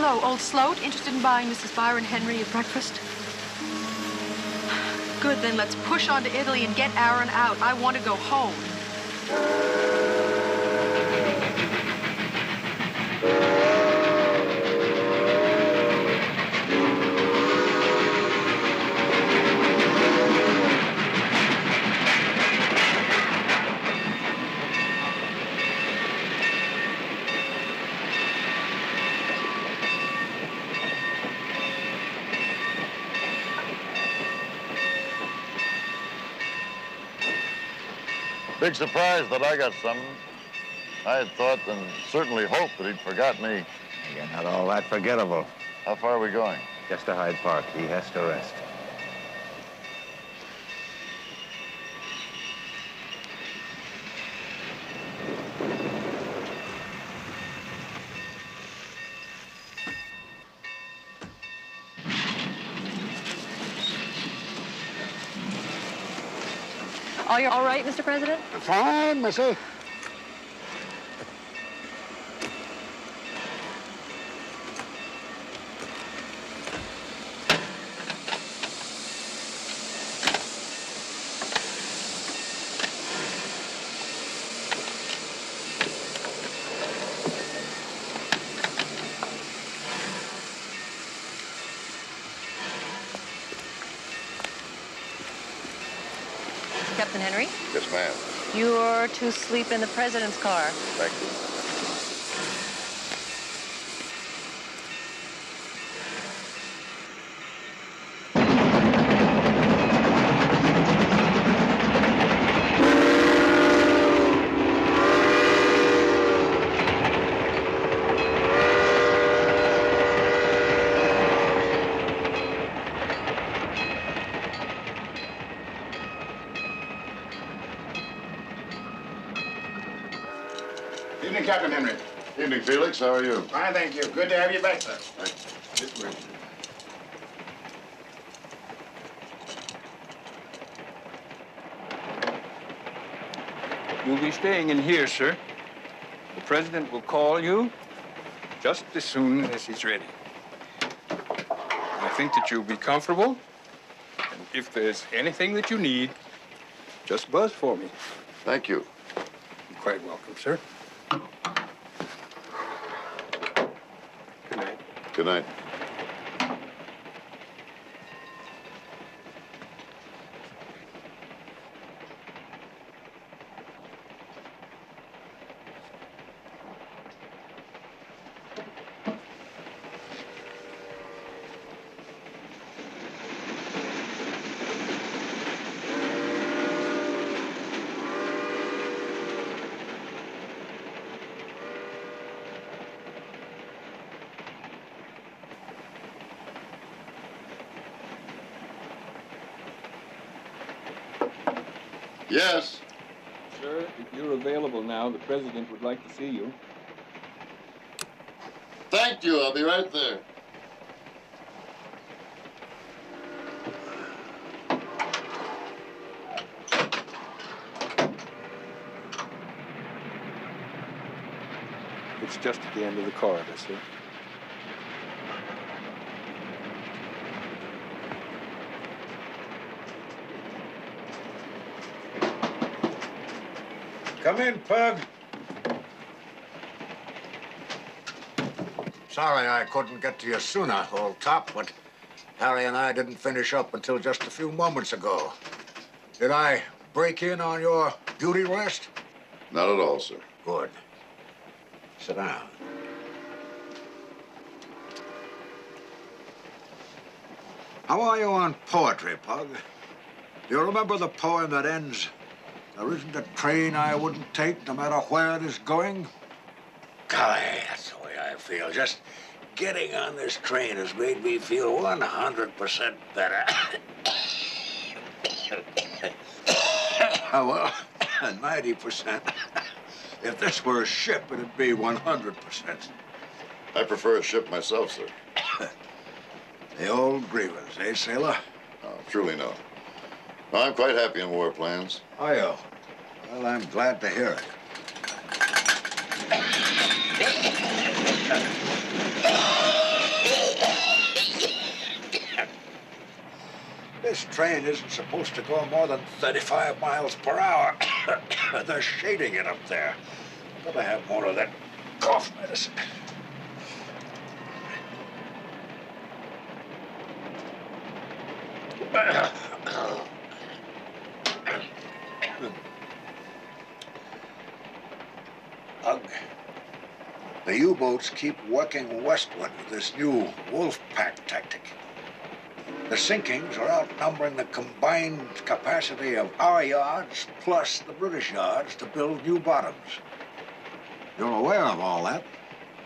Hello, old Sloat. Interested in buying Mrs. Byron Henry a breakfast? Good, then let's push on to Italy and get Aaron out. I want to go home. Big surprise that I got summoned. I had thought and certainly hoped that he'd forgot me. You're not all that forgettable. How far are we going? Just to Hyde Park. He has to rest. Are you all right, Mr. President? Fine, missy. Captain Henry? Yes, ma'am. You're to sleep in the President's car. Thank you. Evening, Captain Henry. Evening, Felix. How are you? Fine, thank you. Good to have you back, sir. This way. You'll be staying in here, sir. The President will call you just as soon as he's ready. I think that you'll be comfortable. And if there's anything that you need, just buzz for me. Thank you. You're quite welcome, sir. Good night. Good night. Yes. Sir, if you're available now, the President would like to see you. Thank you. I'll be right there. It's just at the end of the corridor, sir. Come in, Pug. Sorry I couldn't get to you sooner, old top, but Harry and I didn't finish up until just a few moments ago. Did I break in on your beauty rest? Not at all, sir. Good. Sit down. How are you on poetry, Pug? Do you remember the poem that ends, "There isn't a train I wouldn't take, no matter where it is going"? Golly, that's the way I feel. Just getting on this train has made me feel 100% better. Well, 90%. If this were a ship, it'd be 100%. I prefer a ship myself, sir. The old grievance, eh, sailor? Oh, truly no. No, I'm quite happy in war plans. Are you? Well, I'm glad to hear it. This train isn't supposed to go more than 35 miles per hour. They're shading it up there. Gotta have more of that cough medicine. Ugh. The U-boats keep working westward with this new wolf pack tactic. The sinkings are outnumbering the combined capacity of our yards plus the British yards to build new bottoms. You're aware of all that?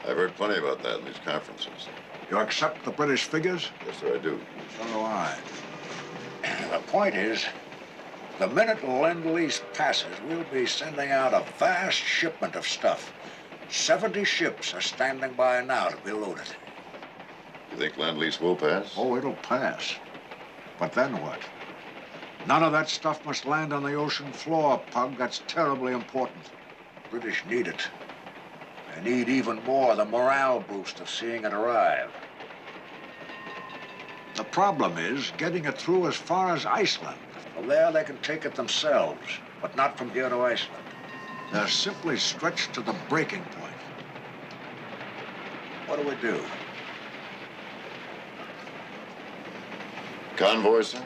I've heard plenty about that in these conferences. You accept the British figures? Yes, sir, I do. So do I. The point is, the minute Lend-Lease passes, we'll be sending out a vast shipment of stuff. 70 ships are standing by now to be loaded. You think Lend-Lease will pass? Oh, it'll pass. But then what? None of that stuff must land on the ocean floor, Pug. That's terribly important. British need it. They need even more the morale boost of seeing it arrive. The problem is getting it through as far as Iceland. From there, they can take it themselves, but not from here to Iceland. They're simply stretched to the breaking point. What do we do? Convoy, sir?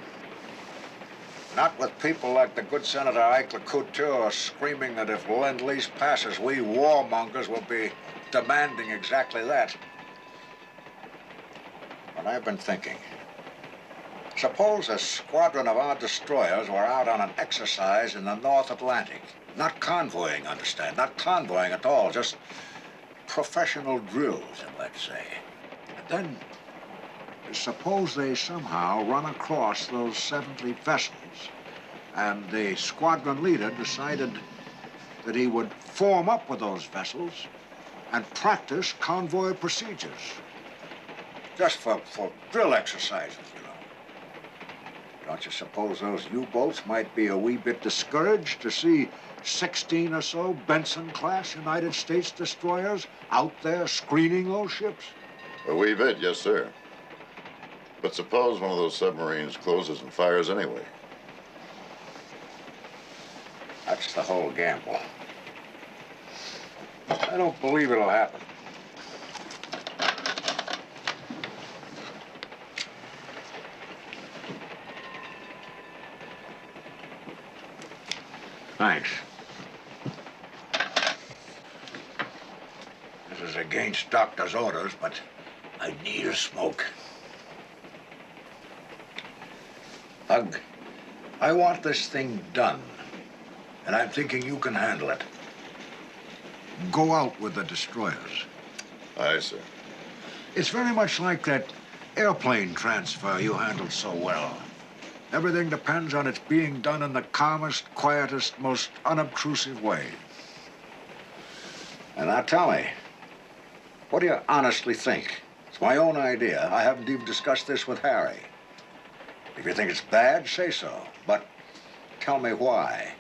Not with people like the good Senator Eichler Couture screaming that if Lend-Lease passes, we warmongers will be demanding exactly that. But I've been thinking. Suppose a squadron of our destroyers were out on an exercise in the North Atlantic. Not convoying, understand? Not convoying at all. Just professional drills, let's say. And then, suppose they somehow run across those 70 vessels, and the squadron leader decided that he would form up with those vessels and practice convoy procedures. Just for drill exercises, you know. Don't you suppose those U-boats might be a wee bit discouraged to see 16 or so Benson-class United States destroyers out there screening those ships? A wee bit, yes, sir. But suppose one of those submarines closes and fires anyway. That's the whole gamble. I don't believe it'll happen. Thanks. This is against doctor's orders, but I need a smoke. Hug, I want this thing done, and I'm thinking you can handle it. Go out with the destroyers. Aye, sir. It's very much like that airplane transfer you handled so well. Everything depends on its being done in the calmest, quietest, most unobtrusive way. And now tell me, what do you honestly think? It's my own idea. I haven't even discussed this with Harry. If you think it's bad, say so. But tell me why.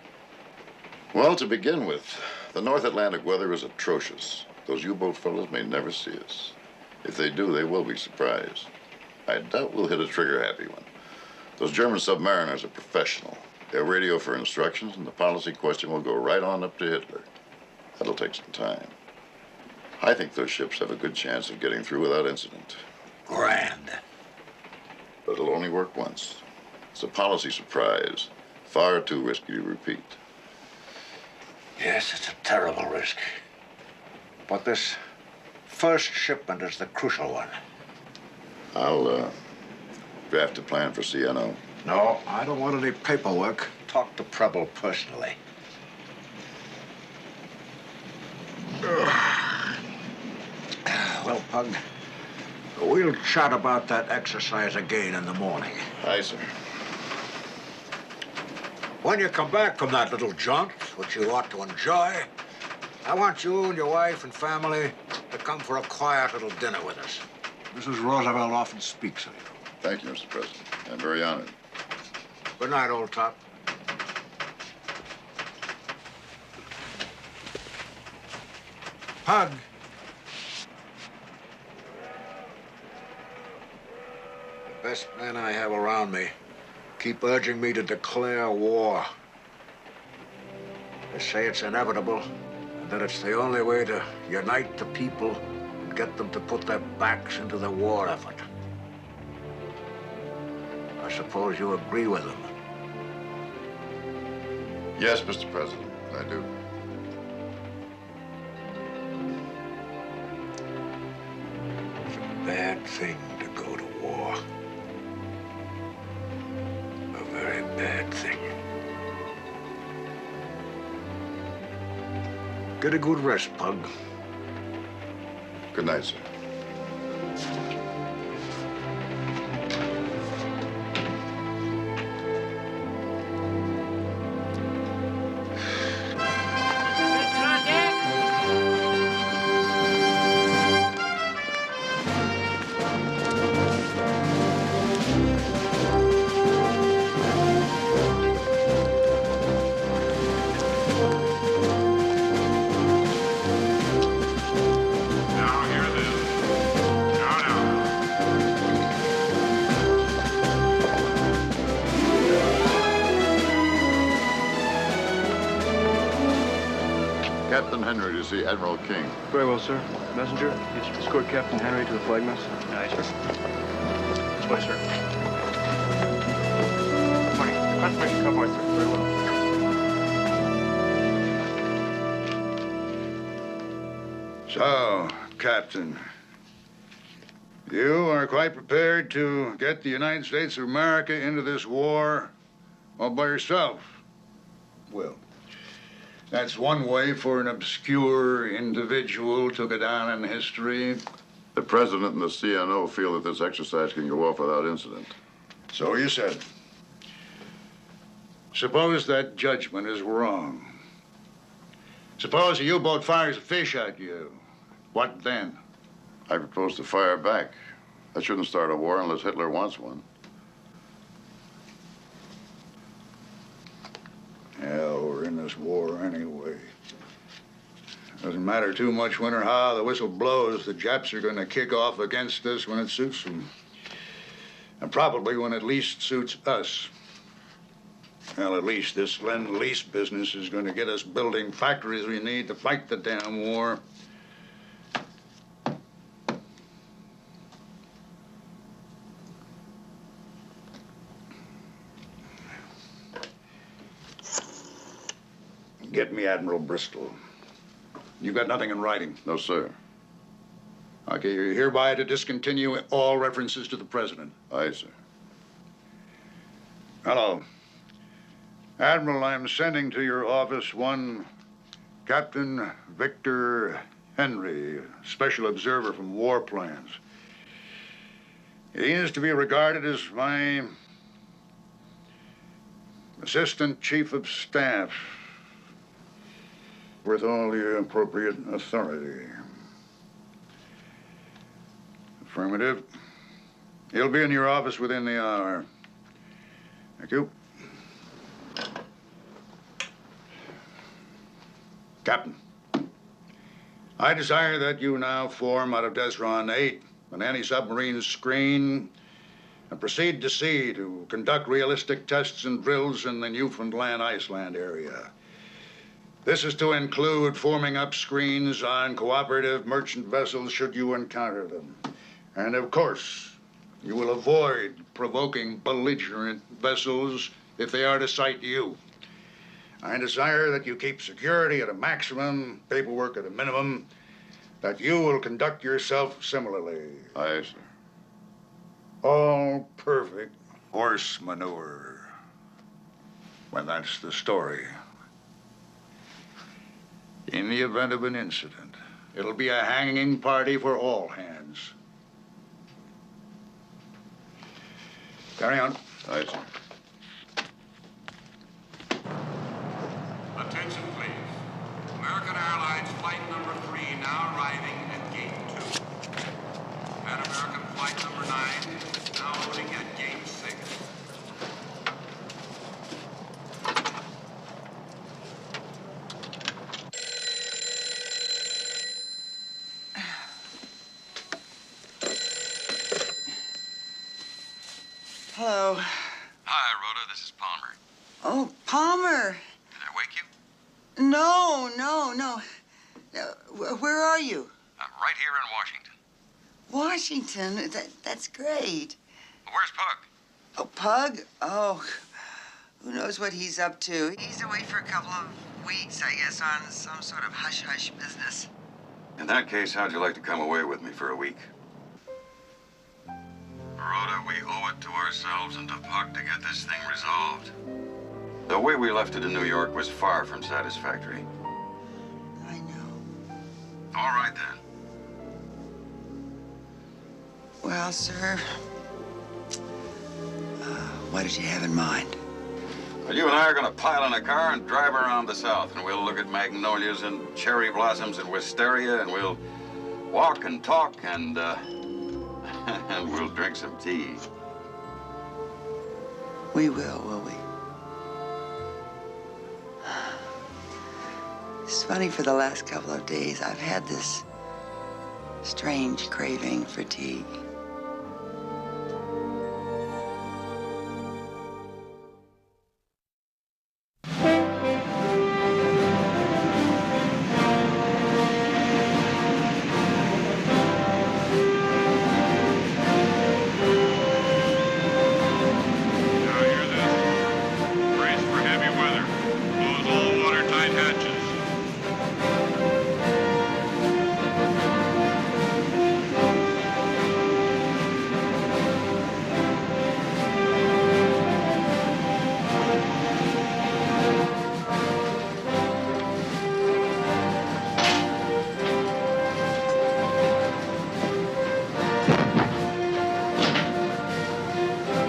Well, to begin with, the North Atlantic weather is atrocious. Those U-boat fellows may never see us. If they do, they will be surprised. I doubt we'll hit a trigger-happy one. Those German submariners are professional. They'll radio for instructions, and the policy question will go right on up to Hitler. That'll take some time. I think those ships have a good chance of getting through without incident. Grand. But it'll only work once. It's a policy surprise. Far too risky to repeat. Yes, it's a terrible risk. But this first shipment is the crucial one. I'll draft a plan for CNO. No, I don't want any paperwork. Talk to Preble personally. Well, Pug, we'll chat about that exercise again in the morning. Aye, sir. When you come back from that little jaunt, which you ought to enjoy, I want you and your wife and family to come for a quiet little dinner with us. Mrs. Roosevelt often speaks of you. Thank you, Mr. President. I'm very honored. Good night, old top. Pug. The best man I have around me keep urging me to declare war. They say it's inevitable, and that it's the only way to unite the people and get them to put their backs into the war effort. I suppose you agree with them. Yes, Mr. President, I do. It's a bad thing to go to war. A very bad thing. Get a good rest, Pug. Good night, sir. Captain Henry to see Admiral King. Very well, sir. Messenger, escort Captain Henry to the flag mess. Aye, sir. This way, sir. Good morning. Confirmation convoy, sir. Very well. So, Captain, you are quite prepared to get the United States of America into this war all by yourself. Well, that's one way for an obscure individual to go down in history. The President and the CNO feel that this exercise can go off without incident. So you said. Suppose that judgment is wrong. Suppose a U-boat fires a fish at you. What then? I propose to fire back. That shouldn't start a war unless Hitler wants one. Hell, we're in this war anyway. Doesn't matter too much when or how the whistle blows. The Japs are going to kick off against us when it suits them. And probably when it least suits us. Well, at least this Lend-Lease business is going to get us building factories we need to fight the damn war. Get me Admiral Bristol. You got nothing in writing? No, sir. Okay, you're hereby to discontinue all references to the President. Aye, sir. Hello. Admiral, I'm sending to your office one Captain Victor Henry, Special Observer from War Plans. He is to be regarded as my Assistant Chief of Staff with all the appropriate authority. Affirmative. He'll be in your office within the hour. Thank you. Captain, I desire that you now form out of Desron 8 an anti-submarine screen and proceed to sea to conduct realistic tests and drills in the Newfoundland-Iceland area. This is to include forming up screens on cooperative merchant vessels should you encounter them. And of course, you will avoid provoking belligerent vessels if they are to sight you. I desire that you keep security at a maximum, paperwork at a minimum, that you will conduct yourself similarly. Aye, sir. All perfect horse manure. Well, that's the story. In the event of an incident, it'll be a hanging party for all hands. Carry on. Aye, sir. Attention, please. American Airlines flight number 3 now arriving at gate 2. Pan American flight number 9 now loading at gate 6. Hello. Hi, Rhoda. this is Palmer. Oh, Palmer. Did I wake you? No. Where are you? I'm right here in Washington. Washington? That's great. Where's Pug? Oh, Pug? Oh, who knows what he's up to. He's away for a couple of weeks, I guess, on some sort of hush-hush business. In that case, how'd you like to come away with me for a week? Rhoda, we owe it to ourselves and to Pug to get this thing resolved. The way we left it in New York was far from satisfactory. I know. All right, then. Well, sir, what did you have in mind? Well, you and I are going to pile in a car and drive around the South, and we'll look at magnolias and cherry blossoms and wisteria, and we'll walk and talk and, and we'll drink some tea. We will we? It's funny, for the last couple of days, I've had this strange craving for tea.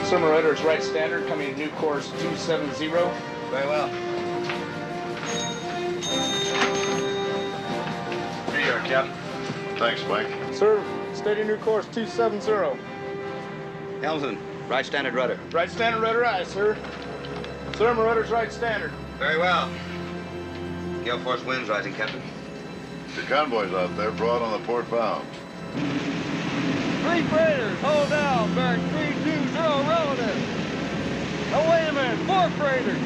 Summer Rudder's right standard, coming to new course 270. Very well. Here you are, Captain. Thanks, Mike. Sir, steady new course 270. Helmsman, right standard rudder. Right standard rudder, aye, sir. Summer Rudder's right standard. Very well. Gale force winds rising, Captain. Your convoy's out there, broad on the port bow. 3 freighters, hold down, bearing 320 relative. Oh, wait a minute, 4 freighters.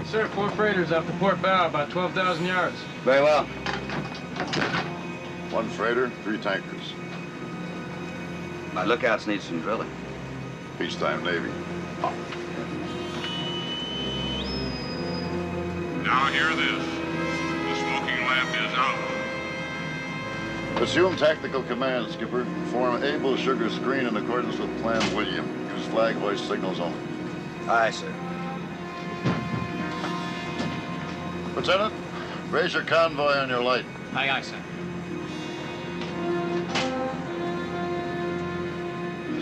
Sir, 4 freighters off the port bow, about 12,000 yards. Very well. 1 freighter, 3 tankers. My lookouts need some drilling. Peacetime Navy. Now hear this. The smoking lamp is out. Assume tactical command, Skipper. Form Able Sugar Screen in accordance with Plan William. Use flag hoist signals only. Aye, sir. Lieutenant, raise your convoy on your light. Aye, aye, sir.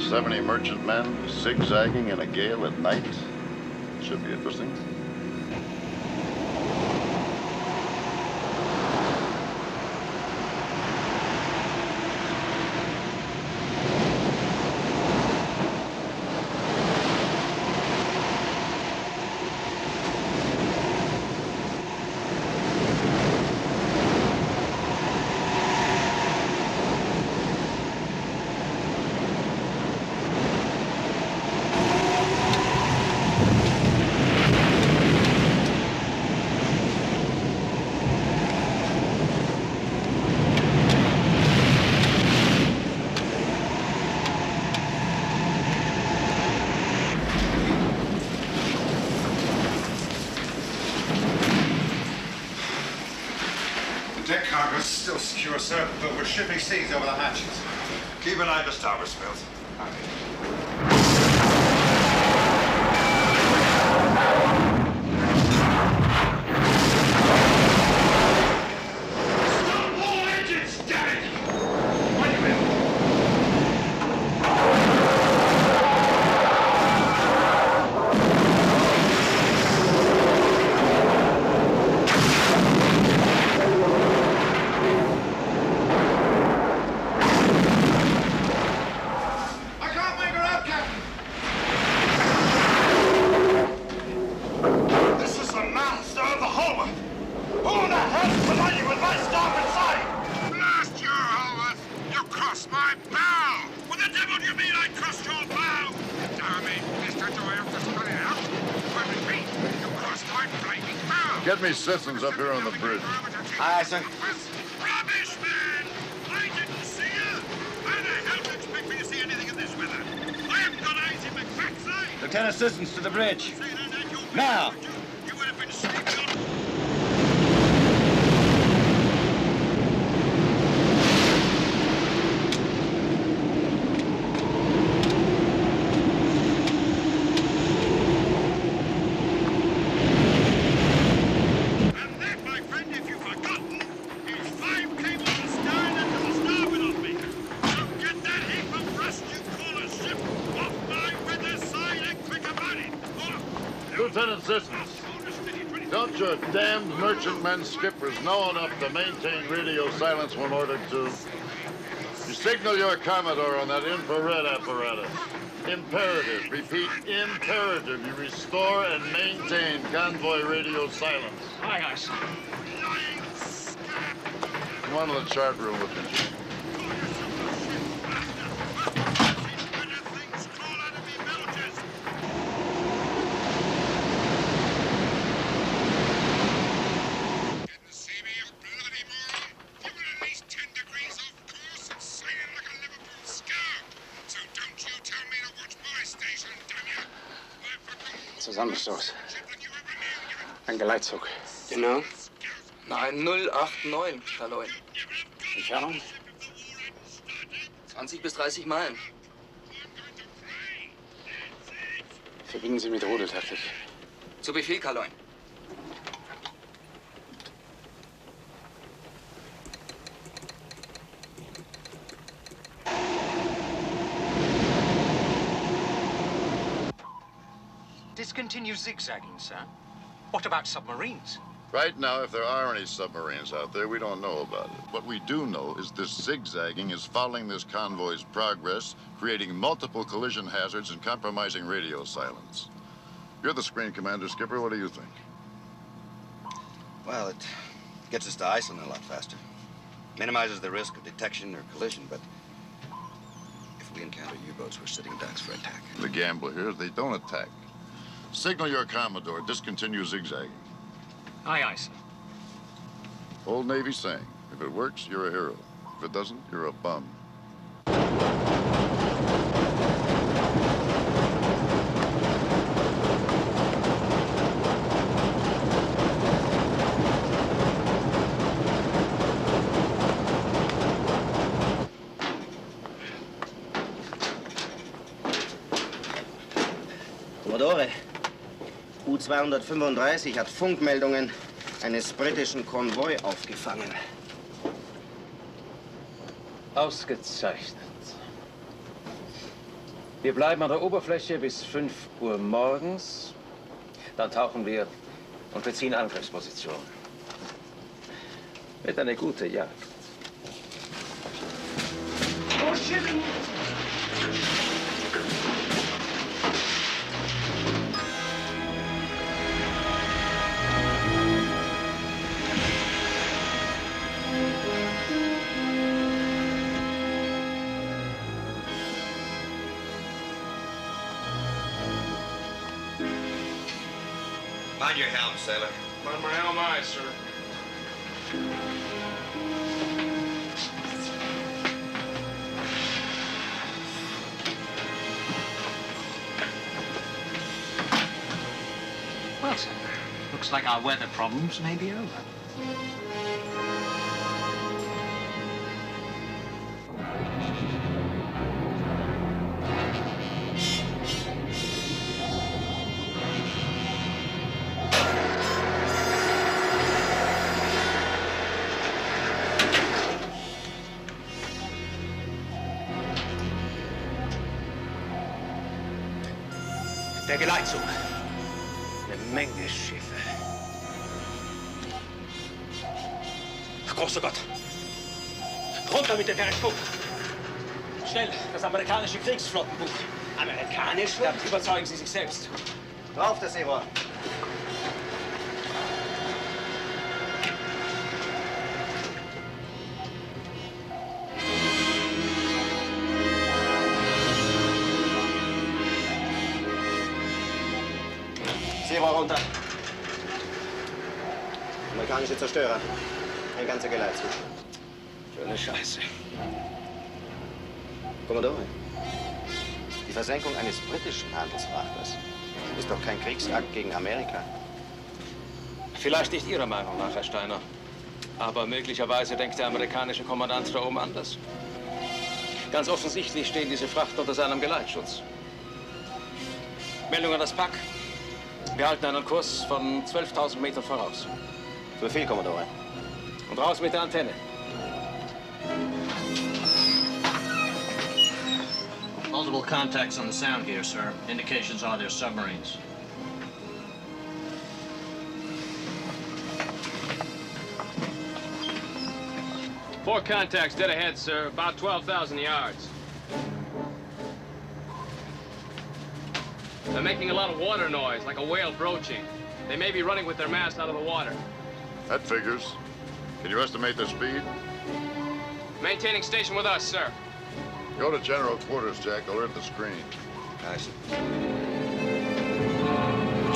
70 merchantmen zigzagging in a gale at night. Should be interesting. Deck cargo's still secure, sir, but we're shipping seas over the hatches. Keep an eye to starboard, Smith. Stop all engines, damn it! Why you in? I can't make her out! Get me Sissons up here on the bridge. Aye, sir. Rubbish, man! I didn't see you! How the hell do you expect me to see anything in this weather? I haven't got eyes in my backside! Lieutenant Sissons to the bridge. Now! You would have been sleeping on... And that, my friend, if you've forgotten, is 5 cables astern and to the starboard of me. So get that heap of rust you call a ship off my weather side and quick about it. Lieutenant Sissons, don't your damned merchantmen skippers know enough to maintain radio silence when ordered to? You signal your Commodore on that infrared apparatus. Imperative, repeat, imperative. You restore and maintain convoy radio silence. Aye, aye, sir. Come on to the chart room with me, Chief. Didn't see me, you bloody moron. You were at least 10 degrees off course and sailing like a Liverpool scow. So don't you tell me to watch my station, damn you. I've forgotten Zusammenstoß. than you ever knew. Ein Geleitzug. Genau. Nein, 089, Kaloin. Entfernung? 20 bis 30 Meilen. Verbinden Sie mit Rudeltaktik. Zu Befehl, Kaloin. Discontinue zigzagging, sir. What about submarines? Right now, if there are any submarines out there, we don't know about it. What we do know is this zigzagging is following this convoy's progress, creating multiple collision hazards and compromising radio silence. You're the screen commander, Skipper. What do you think? Well, it gets us to Iceland a lot faster. Minimizes the risk of detection or collision, but if we encounter U-boats, we're sitting ducks for attack. The gambler here is they don't attack. Signal your Commodore. Discontinue zigzagging. Aye, aye, sir. Old Navy saying, if it works, you're a hero. If it doesn't, you're a bum. Commodore, U-235 hat Funkmeldungen eines britischen Konvoi aufgefangen. Ausgezeichnet. Wir bleiben an der Oberfläche bis 5 Uhr morgens. Dann tauchen wir und beziehen Angriffsposition. Wird eine gute Jagd. Oh, shit! Mind your helm, sailor. On my helm, aye, sir. Well, sir, looks like our weather problems may be over. Der Geleitzug. Eine Menge Schiffe. Großer Gott. Runter mit dem Periskop. Schnell, das amerikanische Kriegsflottenbuch. Amerikanisch? Ja, überzeugen Sie sich selbst. Drauf, das Seerohr. Seerohr runter. amerikanische Zerstörer. Ein ganzer Geleitzug. Schöne Scheiße. Kommodore, die Versenkung eines britischen Handelsfrachters ist doch kein Kriegsakt gegen Amerika. Vielleicht nicht Ihrer Meinung nach, Herr Steiner. Aber möglicherweise denkt der amerikanische Kommandant da oben anders. Ganz offensichtlich stehen diese Frachter unter seinem Geleitschutz. Meldung an das Pack. Wir halten einen Kurs von 12.000 Metern voraus. Zu Befehl, Kommodore. Und raus mit der Antenne. Multiple contacts on the sound gear, sir. Indications are they're submarines. Four contacts dead ahead, sir. About 12,000 yards. They're making a lot of water noise, like a whale broaching. They may be running with their mast out of the water. That figures. Can you estimate their speed? Maintaining station with us, sir. Go to general quarters, Jack. Alert the screen. Nice.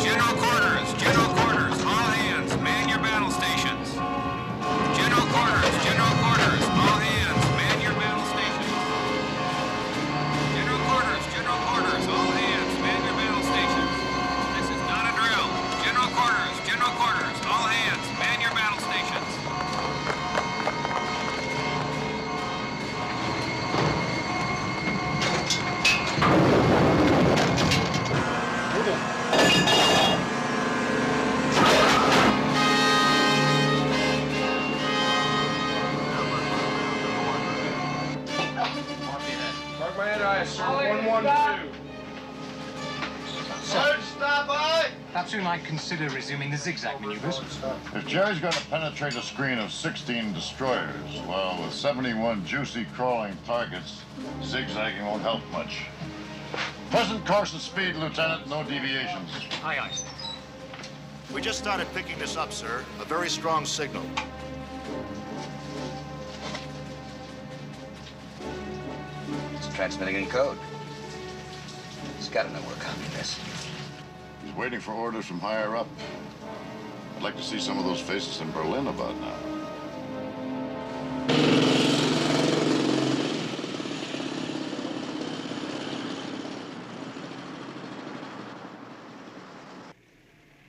General quarters, all hands, man your battle stations. General quarters, all hands, man your battle stations. General quarters, all hands, man your battle stations. This is not a drill. General quarters, all hands, man your battle stations. Perhaps we might consider resuming the zigzag maneuvers. If Jerry's going to penetrate a screen of 16 destroyers, well, with 71 juicy crawling targets, zigzagging won't help much. Present course and speed, Lieutenant. No deviations. Aye, aye. We just started picking this up, sir. A very strong signal. It's transmitting in code. He's got to know we're copying this. He's waiting for orders from higher up. I'd like to see some of those faces in Berlin about now.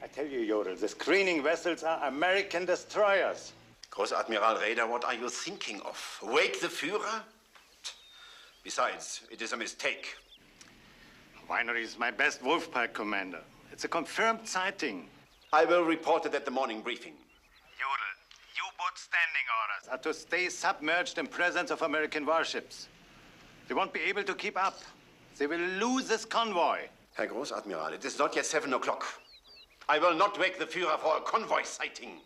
I tell you, Jodl, the screening vessels are American destroyers. Großadmiral Raeder, what are you thinking of? Wake the Führer? Besides, it is a mistake. Winery is my best Wolfpack commander. It's a confirmed sighting. I will report it at the morning briefing. Jodl, U-boat standing orders are to stay submerged in presence of American warships. They won't be able to keep up. They will lose this convoy. Herr Großadmiral, it is not yet 7 o'clock. I will not wake the Führer for a convoy sighting.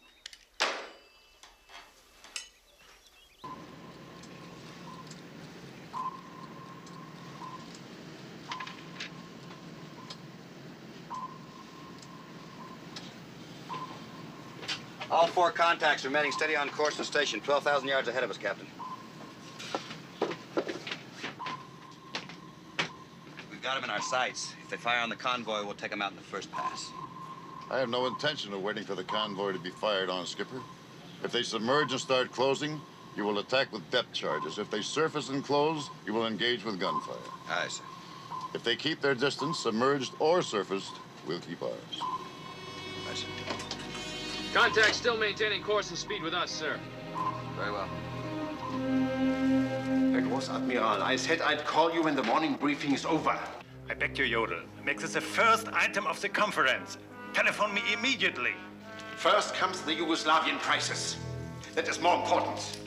All four contacts are remaining steady on course to station, 12,000 yards ahead of us, Captain. We've got them in our sights. If they fire on the convoy, we'll take them out in the first pass. I have no intention of waiting for the convoy to be fired on, Skipper. If they submerge and start closing, you will attack with depth charges. If they surface and close, you will engage with gunfire. Aye, sir. If they keep their distance, submerged or surfaced, we'll keep ours. Aye, sir. Contact still maintaining course and speed with us, sir. Very well. Herr Großadmiral, I said I'd call you when the morning briefing is over. I beg you, Jodl. Make this the first item of the conference. Telephone me immediately. First comes the Yugoslavian crisis. That is more important.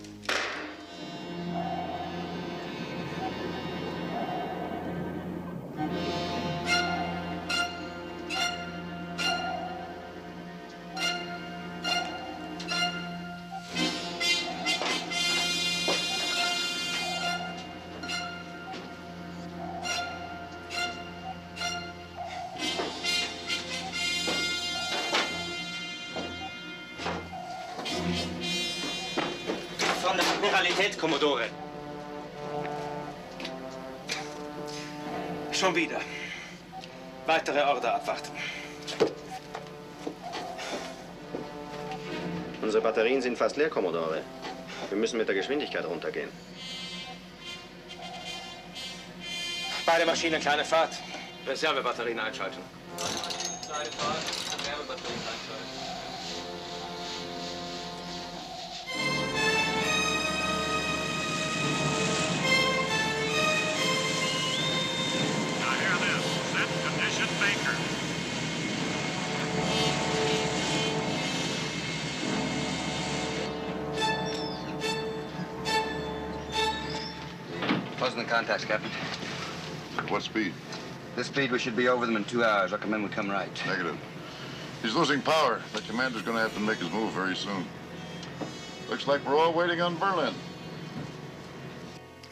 Von der Admiralität, Kommodore. Schon wieder. Weitere Order abwarten. Unsere Batterien sind fast leer, Kommodore. Wir müssen mit der Geschwindigkeit runtergehen. Beide Maschinen, kleine Fahrt. Reservebatterien einschalten. Kleine Fahrt, Reservebatterien einschalten. Now hear this. Set condition maker. Closing the contacts, Captain. What speed? This speed, we should be over them in 2 hours. Recommend we come right. Negative. He's losing power. The commander's going to have to make his move very soon. Looks like we're all waiting on Berlin.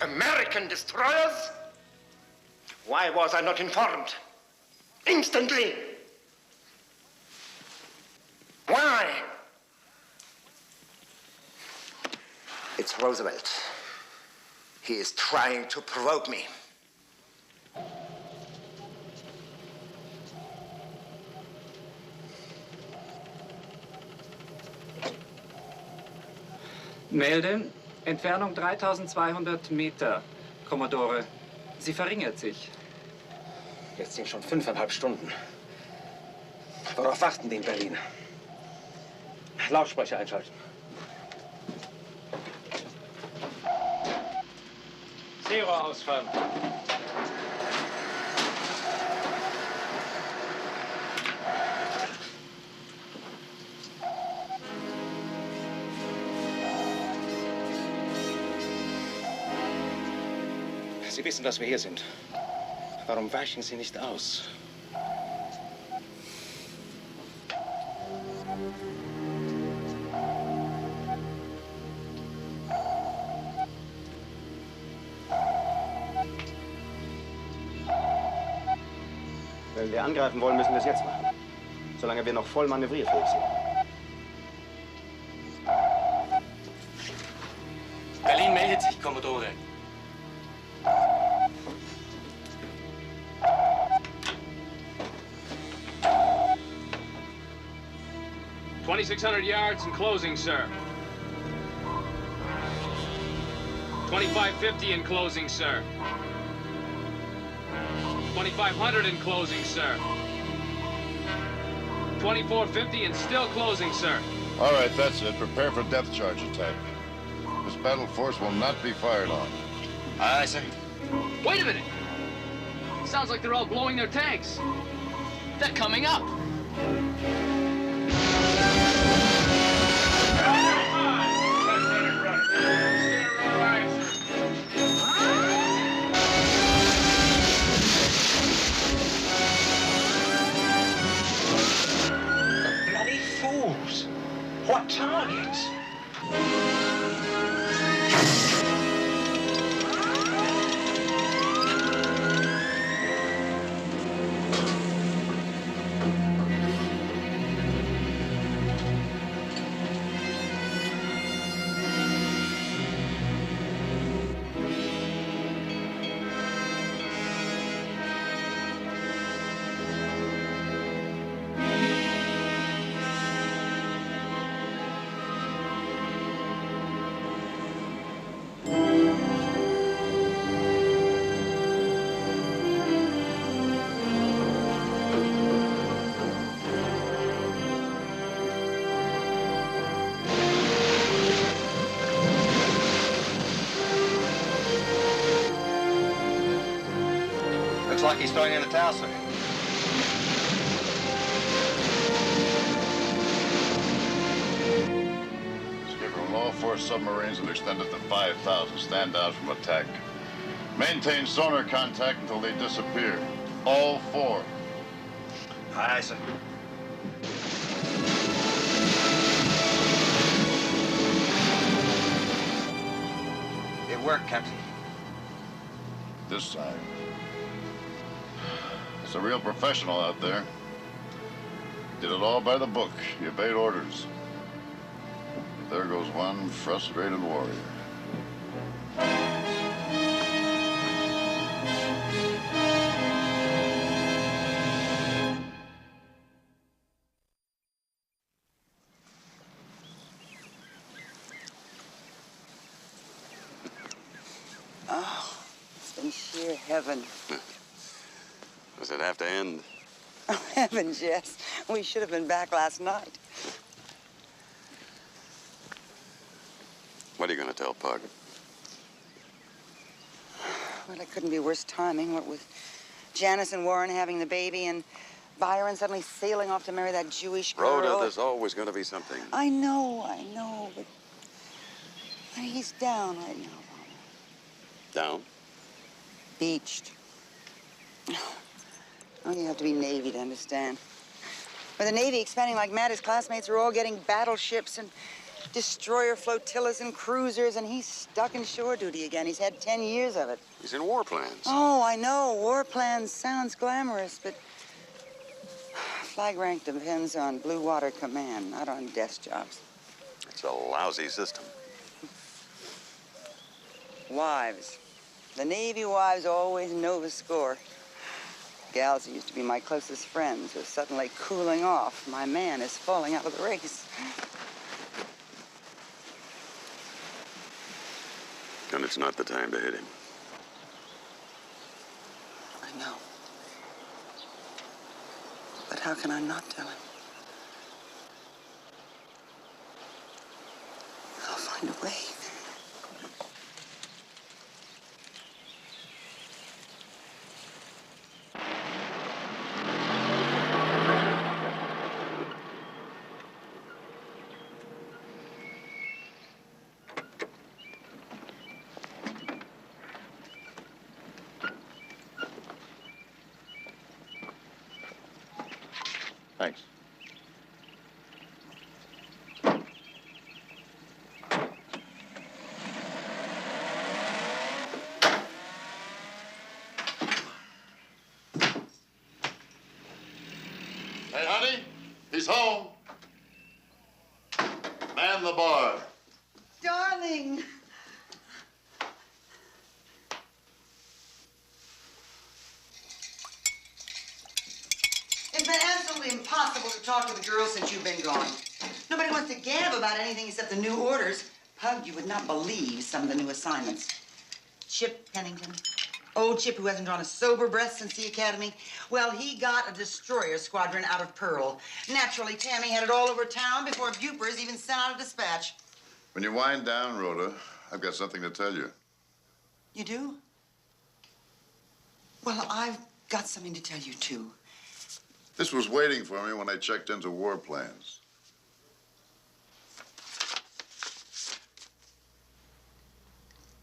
American destroyers? Why was I not informed? Instantly! Why? It's Roosevelt. He is trying to provoke me. Melden, Entfernung 3200 Meter, Kommodore. Sie verringert sich. Jetzt sind schon 5,5 Stunden. Worauf warten die in Berlin? Lautsprecher einschalten. Seerohr ausfahren. Sie wissen, dass wir hier sind. Warum weichen Sie nicht aus? Wenn wir angreifen wollen, müssen wir es jetzt machen. Solange wir noch voll manövrierfähig sind. Berlin meldet sich, Kommodore. $2,600 yards and closing, sir. $2,550 in closing, sir. $2,500 in closing, sir. $2,450 and still closing, sir. All right, that's it. Prepare for depth charge attack. This battle force will not be fired on. Aye, sir. Wait a minute! Sounds like they're all blowing their tanks. They're coming up. Bloody fools! What targets? Looks like he's throwing in the towel, sir. Skipper, when all 4 submarines that extended to 5,000 stand down from attack. Maintain sonar contact until they disappear. All 4. Aye, sir. It worked, Captain. This time. It's a real professional out there. Did it all by the book. He obeyed orders. There goes one frustrated warrior. Dear heaven. Does it have to end? Oh, heavens, yes. We should have been back last night. What are you going to tell Pug? Well, it couldn't be worse timing, what with Janice and Warren having the baby and Byron suddenly sailing off to marry that Jewish girl. Rhoda, there's always going to be something. I know, but he's down right now. Down? Beached. Oh, you have to be Navy to understand. With the Navy expanding like mad, his classmates are all getting battleships and destroyer flotillas and cruisers, and he's stuck in shore duty again. He's had 10 years of it. He's in war plans. Oh, I know. War plans sounds glamorous, but flag rank depends on Blue Water Command, not on desk jobs. It's a lousy system. Wives. The Navy wives always know the score. Gals who used to be my closest friends are suddenly cooling off. My man is falling out of the race. And it's not the time to hit him. I know. But how can I not tell him? I'll find a way. Thanks. Hey, honey, he's home. Man the bar. Darling. It's been absolutely impossible to talk to the girls since you've been gone. Nobody wants to gab about anything except the new orders. Pug, you would not believe some of the new assignments. Chip Pennington. Old Chip who hasn't drawn a sober breath since the academy. Well, he got a destroyer squadron out of Pearl. Naturally, Tammy had it all over town before Bupers even sent out a dispatch. When you wind down, Rhoda, I've got something to tell you. You do? Well, I've got something to tell you, too. This was waiting for me when I checked into war plans.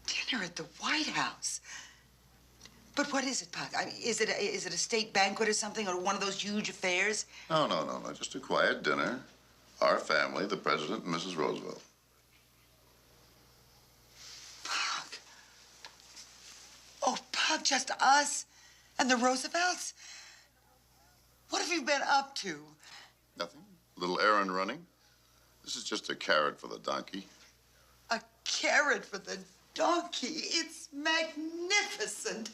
Dinner at the White House. But what is it, Pug? I mean, is it a state banquet or something, or one of those huge affairs? No. Just a quiet dinner. Our family, the President and Mrs. Roosevelt. Pug. Oh, Pug, just us and the Roosevelts? What have you been up to? Nothing. A little errand running. This is just a carrot for the donkey. A carrot for the donkey? It's magnificent.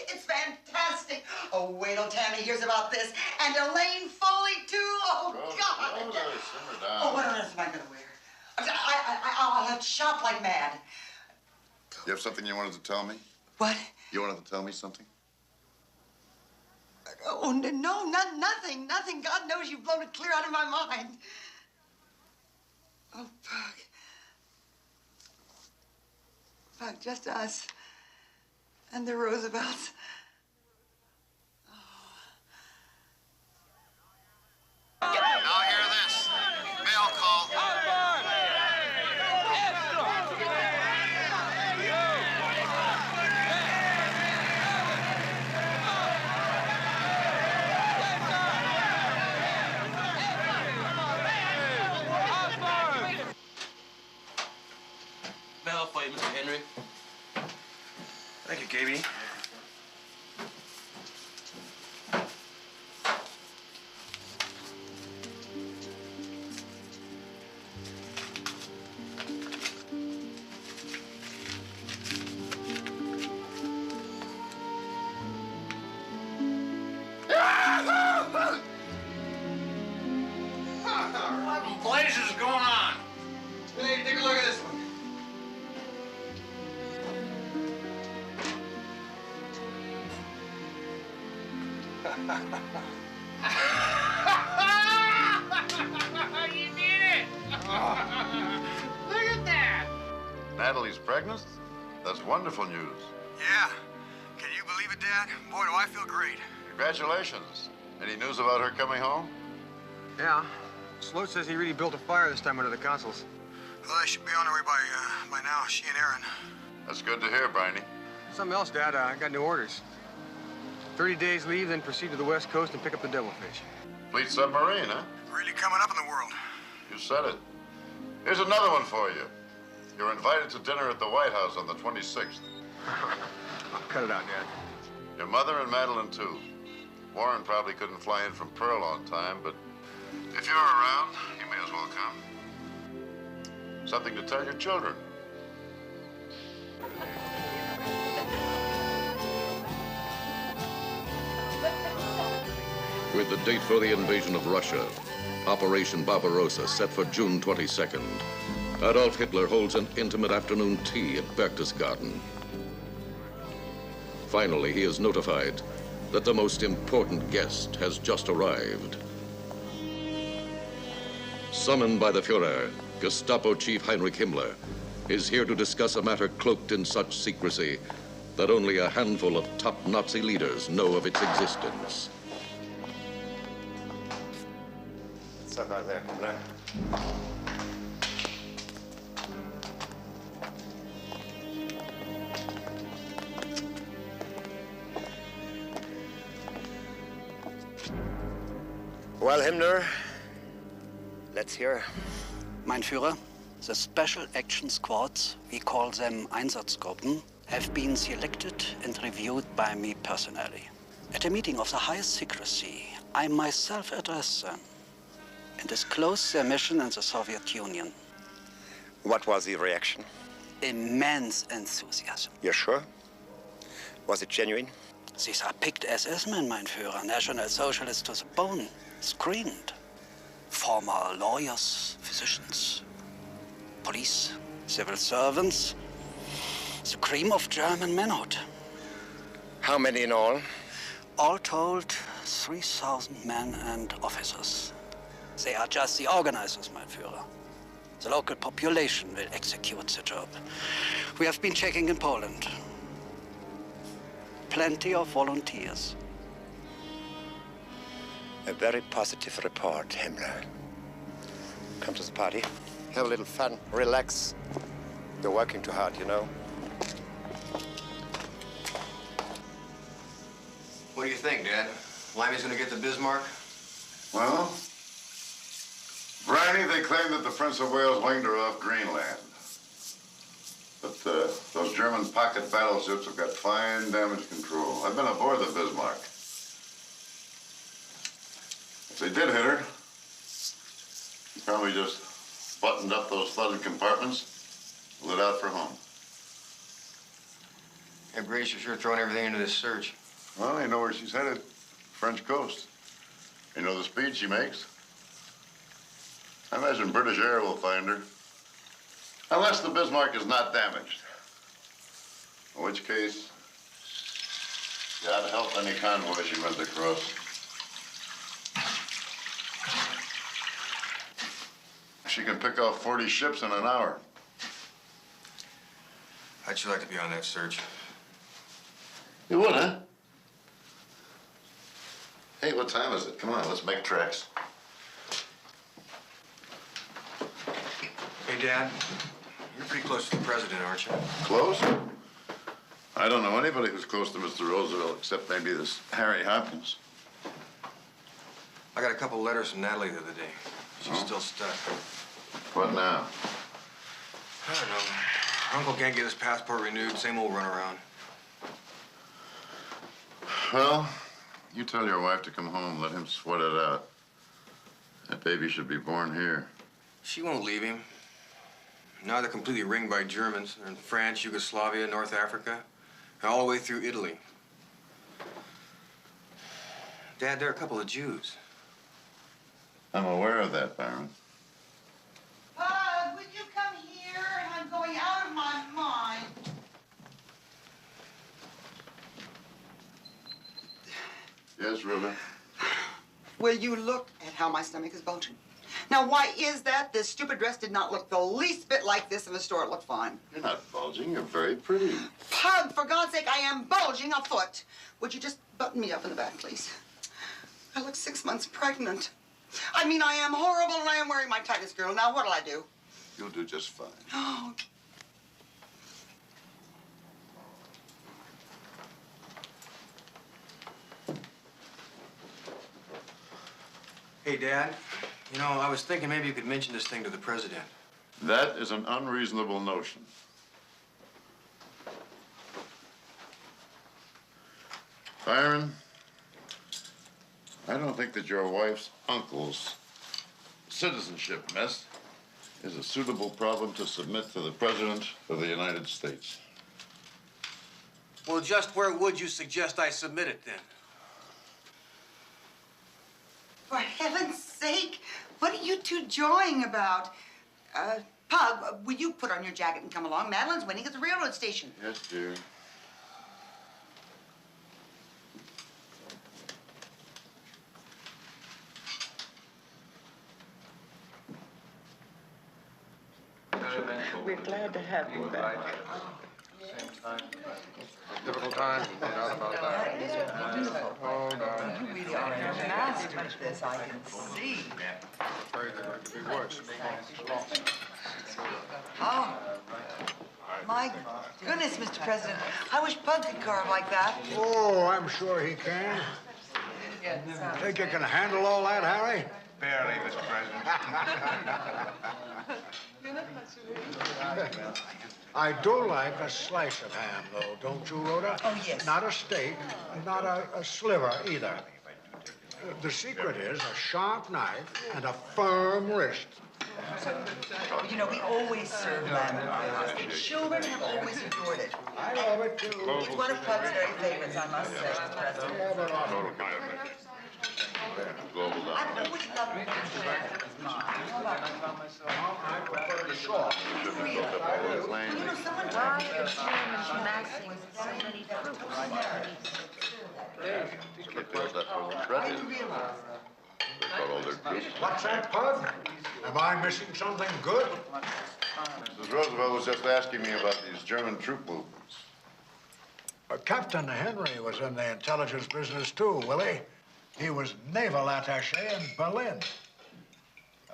It's fantastic. Oh, wait till Tammy hears about this. And Elaine Foley, too. Oh, God. Simmer down. Oh, what on earth am I going to wear? I'll have to shop like mad. You have something you wanted to tell me? What? You wanted to tell me something? Oh, no, nothing. God knows you've blown it clear out of my mind. Oh, Pug. Pug, just us and the Roosevelts. Now hear this. Mail call. Bell for you, Mr. Henry. Thank you, KB. What in blazes is going on? Hey, take a look at this one. You did it! Look at that! Natalie's pregnant? That's wonderful news. Yeah. Can you believe it, Dad? Boy, do I feel great. Congratulations. Any news about her coming home? Yeah. Sloat says he really built a fire this time under the consoles. Well, they should be on their way by now, she and Aaron. That's good to hear, Briny. Something else, Dad. I got new orders. 30 days leave, then proceed to the West Coast and pick up the devilfish. Fleet submarine, huh? Really coming up in the world. You said it. Here's another one for you. You're invited to dinner at the White House on the 26th. I'll cut it out, Dad. Your mother and Madeline, too. Warren probably couldn't fly in from Pearl on time, but if you're around, you may as well come. Something to tell your children. With the date for the invasion of Russia, Operation Barbarossa set for June 22nd, Adolf Hitler holds an intimate afternoon tea at Berchtesgaden. Finally, he is notified that the most important guest has just arrived. Summoned by the Führer, Gestapo Chief Heinrich Himmler is here to discuss a matter cloaked in such secrecy that only a handful of top Nazi leaders know of its existence. Stop right there, Himmler. Well, Himmler, let's hear. Mein Führer, the Special Action Squads, we call them Einsatzgruppen, have been selected and reviewed by me personally. At a meeting of the highest secrecy, I myself addressed them and disclosed their mission in the Soviet Union. What was the reaction? Immense enthusiasm. You're sure? Was it genuine? These are picked SS-men, mein Führer, National Socialists to the bone, screened. Former lawyers, physicians, police, civil servants, the cream of German manhood. How many in all? All told, 3,000 men and officers. They are just the organizers, mein Führer. The local population will execute the job. We have been checking in Poland. Plenty of volunteers. A very positive report, Himmler. Come to the party, have a little fun, relax. You're working too hard, you know. What do you think, Dad? Limey's gonna get the Bismarck? Well, Briny, they claim that the Prince of Wales winged her off Greenland. But those German pocket battleships have got fine damage control. I've been aboard the Bismarck. If they did hit her, he probably just buttoned up those flooded compartments, lit out for home. Yeah, British are sure throwing everything into this search. Well, they know where she's headed. French coast. You know the speed she makes? I imagine British Air will find her. Unless the Bismarck is not damaged. In which case, you ought to help any convoy she runs across. She can pick off 40 ships in an hour. I'd sure like to be on that search. You would, huh? Hey, what time is it? Come on, let's make tracks. Hey, Dad, you're pretty close to the president, aren't you? Close? I don't know anybody who's close to Mr. Roosevelt except maybe this Harry Hopkins. I got a couple letters from Natalie the other day. She's still stuck. What now? I don't know. Her uncle can't get his passport renewed. Same old runaround. Well, you tell your wife to come home. Let him sweat it out. That baby should be born here. She won't leave him. Now they're completely ringed by Germans. They're in France, Yugoslavia, North Africa, and all the way through Italy. Dad, there are a couple of Jews. I'm aware of that, Baron. Bud, would you come here? I'm going out of my mind. Yes, Rilla? Will you look at how my stomach is bulging? Now, why is that? This stupid dress did not look the least bit like this in the store. It looked fine. You're not bulging. You're very pretty. Pug, for God's sake, I am bulging a foot. Would you just button me up in the back, please? I look 6 months pregnant. I mean, I am horrible, and I am wearing my tightest girdle. Now, what'll I do? You'll do just fine. Oh, Hey, Dad. You know, I was thinking maybe you could mention this thing to the president. That is an unreasonable notion. Byron, I don't think that your wife's uncle's citizenship mess is a suitable problem to submit to the President of the United States. Well, just where would you suggest I submit it, then? for heaven's sake, what are you two jawing about? Pug, will you put on your jacket and come along? Madeline's waiting at the railroad station. Yes, dear. We're glad to have you back. Difficult time, no doubt about that. Beautiful. Oh, no. You really are a master at this, I can see. Afraid that it could be worse. Oh, my goodness, Mr. President. I wish Pug could carve like that. Oh, I'm sure he can. Think you can handle all that, Harry? Barely, Mr. President. I do like a slice of ham, though, don't you, Rhoda? Oh, yes. Not a steak, not a sliver either. The secret is a sharp knife and a firm wrist. You know, we always serve lamb in my house. The children have always adored it. I love it, too. It's one of Pug's very favorites, I must say, Mr. President. Global I've always loved it. I prefer the short. You know, someone Why are the Germans massing so many troops? Because that's what was ready. They got all their troops. What's that, Pug? Am I missing something good? Mrs. Roosevelt was just asking me about these German troop movements. Captain Henry was in the intelligence business, too, Willie. He was naval attaché in Berlin.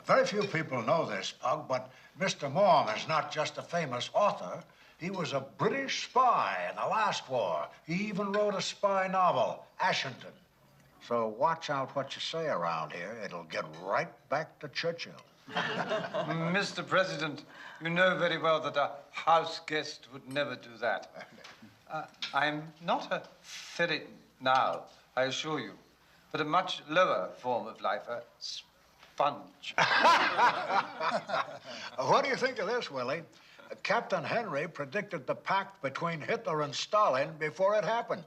Very few people know this, Pug, but Mr. Morm is not just a famous author. He was a British spy in the last war. He even wrote a spy novel, Ashington. So watch out what you say around here. It'll get right back to Churchill. Mr. President, you know very well that a house guest would never do that. I'm not a ferret now, I assure you, but a much lower form of life, a sponge. What do you think of this, Willie? Captain Henry predicted the pact between Hitler and Stalin before it happened.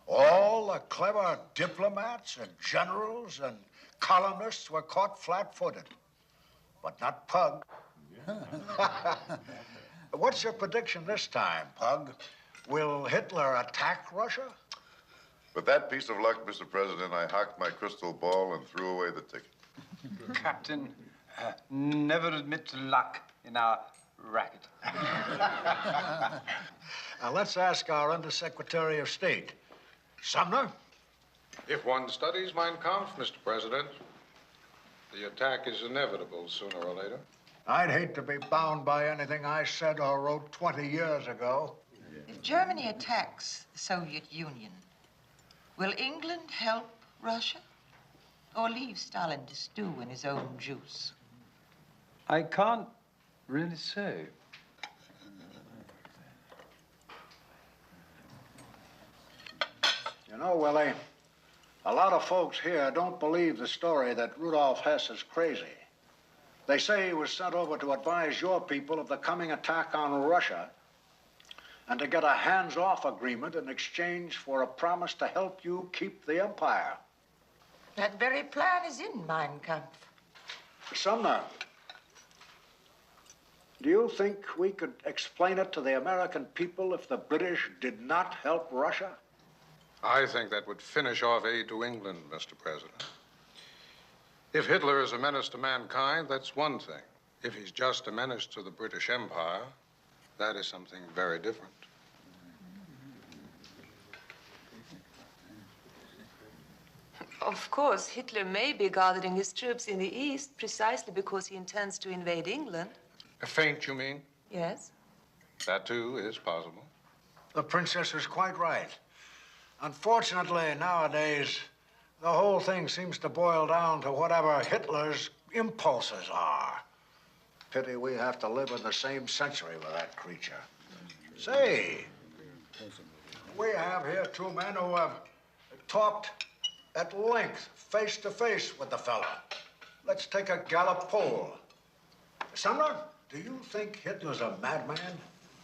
All the clever diplomats and generals and colonists were caught flat-footed, but not Pug. What's your prediction this time, Pug? Will Hitler attack Russia? With that piece of luck, Mr. President, I hocked my crystal ball and threw away the ticket. Captain, never admit luck in our racket. Let's ask our Undersecretary of State. Sumner? If one studies Mein Kampf, Mr. President, the attack is inevitable sooner or later. I'd hate to be bound by anything I said or wrote 20 years ago. If Germany attacks the Soviet Union, will England help Russia or leave Stalin to stew in his own juice? I can't really say. You know, Willie, a lot of folks here don't believe the story that Rudolf Hess is crazy. They say he was sent over to advise your people of the coming attack on Russia and to get a hands-off agreement in exchange for a promise to help you keep the empire. That very plan is in Mein Kampf. Sumner, do you think we could explain it to the American people if the British did not help Russia? I think that would finish off aid to England, Mr. President. If Hitler is a menace to mankind, that's one thing. If he's just a menace to the British Empire, that is something very different. Of course, Hitler may be gathering his troops in the east precisely because he intends to invade England. A feint, you mean? Yes. That, too, is possible. The princess is quite right. Unfortunately, nowadays, the whole thing seems to boil down to whatever Hitler's impulses are. Pity we have to live in the same century with that creature. Say, we have here two men who have talked at length, face to face with the fella. Let's take a Gallup poll. Sumner, do you think Hitler's a madman?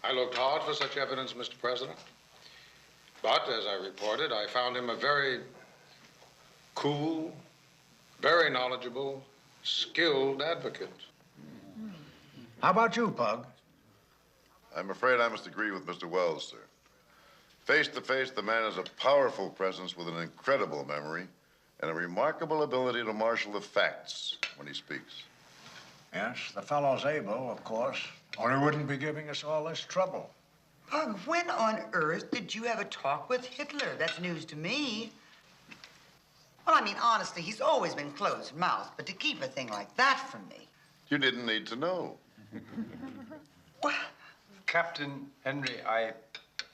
I looked hard for such evidence, Mr. President. But, as I reported, I found him a very cool, very knowledgeable, skilled advocate. How about you, Pug? I'm afraid I must agree with Mr. Wells, sir. Face to face, the man has a powerful presence with an incredible memory and a remarkable ability to marshal the facts when he speaks. Yes, the fellow's able, of course, or he wouldn't be giving us all this trouble. Pug, when on earth did you have a talk with Hitler? That's news to me. Well, I mean, honestly, he's always been closed-mouthed, but to keep a thing like that from me. You didn't need to know. Captain Henry, I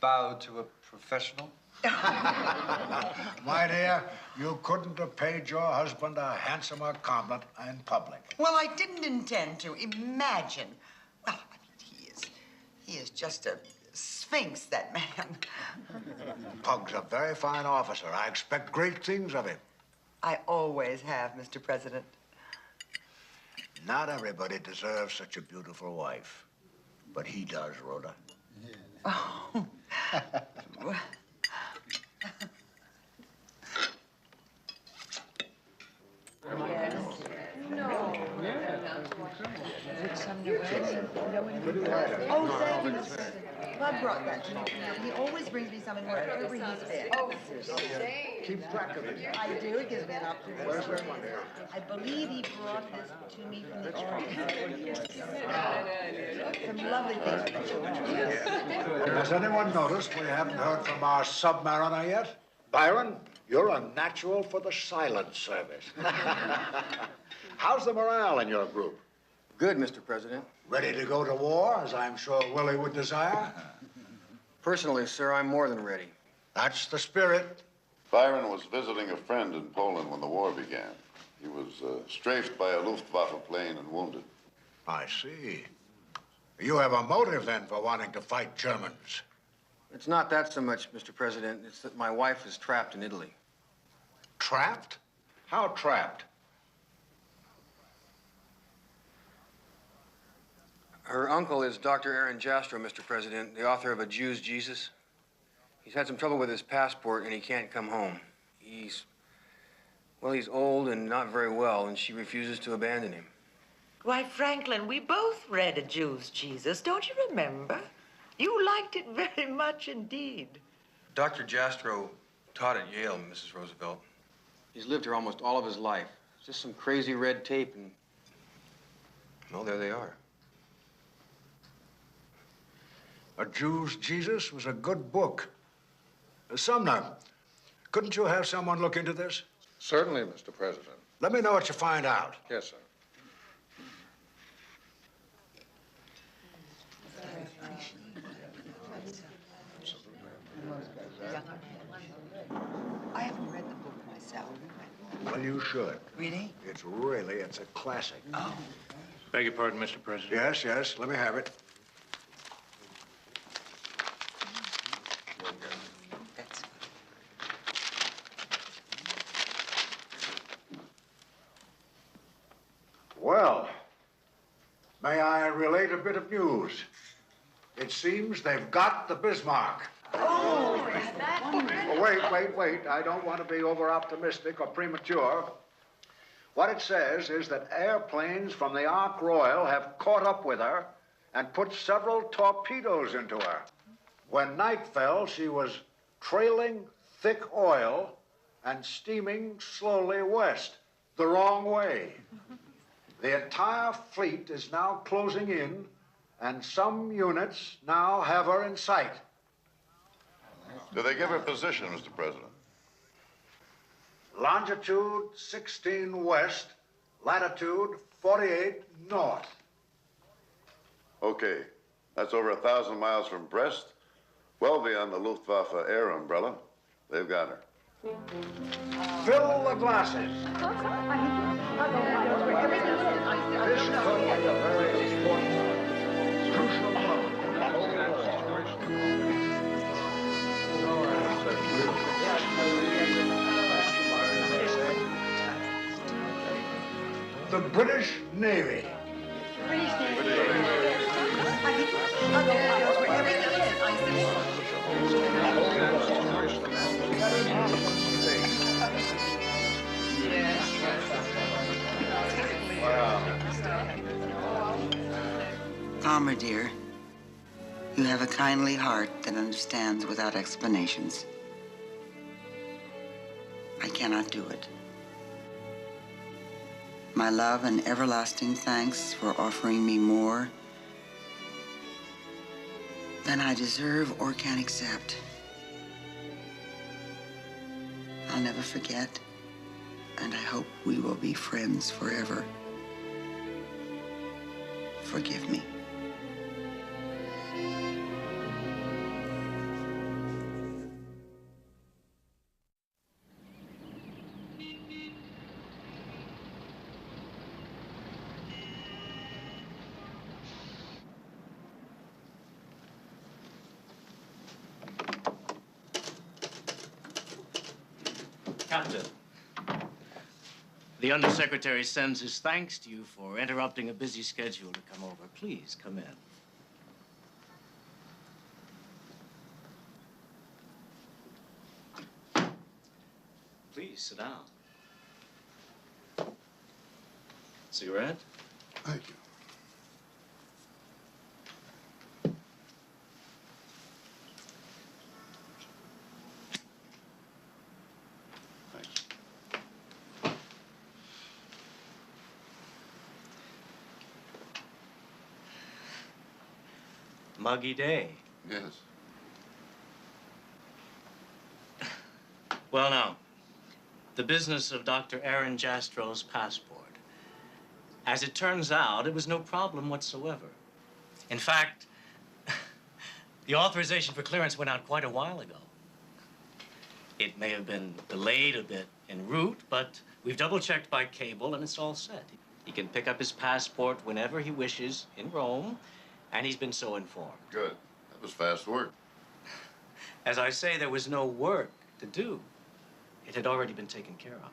bow to a professional. My dear, you couldn't have paid your husband a handsomer compliment in public. Well, I didn't intend to. Imagine. Well, I mean, he is just a sphinx, that man. Pug's a very fine officer. I expect great things of him. I always have, Mr. President. Not everybody deserves such a beautiful wife, but he does, Rhoda. Oh. Well. Oh, thank you, Mr. President. Bud brought that to me. He always brings me something wherever he's been. Oh, keep track of it. I do. It gives me an opportunity. I believe he brought this to me from the Orient. Some lovely things. Has anyone noticed we haven't heard from our submariner yet? Byron, you're a natural for the silent service. How's the morale in your group? Good, Mr. President. Ready to go to war, as I'm sure Willie would desire? Personally, sir, I'm more than ready. That's the spirit. Byron was visiting a friend in Poland when the war began. He was strafed by a Luftwaffe plane and wounded. I see. You have a motive, then, for wanting to fight Germans. It's not that so much, Mr. President. It's that my wife is trapped in Italy. Trapped? How trapped? Her uncle is Dr. Aaron Jastrow, Mr. President, the author of A Jew's Jesus. He's had some trouble with his passport, and he can't come home. He's old and not very well, and she refuses to abandon him. Why, Franklin, we both read A Jew's Jesus. Don't you remember? You liked it very much indeed. Dr. Jastrow taught at Yale, Mrs. Roosevelt. He's lived here almost all of his life. It's just some crazy red tape, and well, there they are. A Jew's Jesus was a good book. Sumner, couldn't you have someone look into this? Certainly, Mr. President. Let me know what you find out. Yes, sir. I haven't read the book myself. Well, you should. Really? It's a classic. Oh. Beg your pardon, Mr. President. Yes, yes, let me have it. Well, may I relate a bit of news? It seems they've got the Bismarck. Oh, Wait. I don't want to be over-optimistic or premature. What it says is that airplanes from the Ark Royal have caught up with her and put several torpedoes into her. When night fell, she was trailing thick oil and steaming slowly west, the wrong way. The entire fleet is now closing in, and some units now have her in sight. Do they give her position, Mr. President? Longitude 16 west, latitude 48 north. Okay. That's over 1,000 miles from Brest, well beyond the Luftwaffe air umbrella. They've got her. Fill the glasses. This could be a very important, crucial moment. The British Navy. Palmer, dear, you have a kindly heart that understands without explanations. I cannot do it. My love and everlasting thanks for offering me more than I deserve or can accept. I'll never forget, and I hope we will be friends forever. Forgive me. Captain, the Undersecretary sends his thanks to you for interrupting a busy schedule to come over. Please, come in. Please, sit down. Cigarette? Thank you. Muggy day. Yes. Well, now, the business of Dr. Aaron Jastro's passport. As it turns out, it was no problem whatsoever. In fact, the authorization for clearance went out quite a while ago. It may have been delayed a bit en route, but we've double-checked by cable, and it's all set. He can pick up his passport whenever he wishes in Rome, and he's been so informed. Good. That was fast work. As I say, there was no work to do. It had already been taken care of.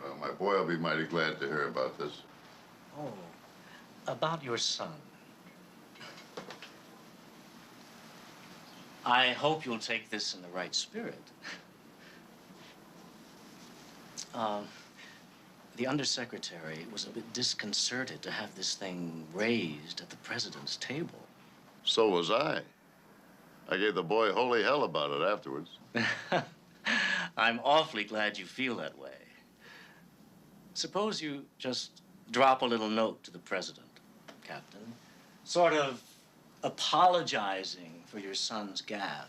Well, my boy will be mighty glad to hear about this. Oh, about your son. I hope you'll take this in the right spirit. The Undersecretary was a bit disconcerted to have this thing raised at the President's table. So was I. I gave the boy holy hell about it afterwards. I'm awfully glad you feel that way. Suppose you just drop a little note to the President, Captain, sort of apologizing for your son's gaffe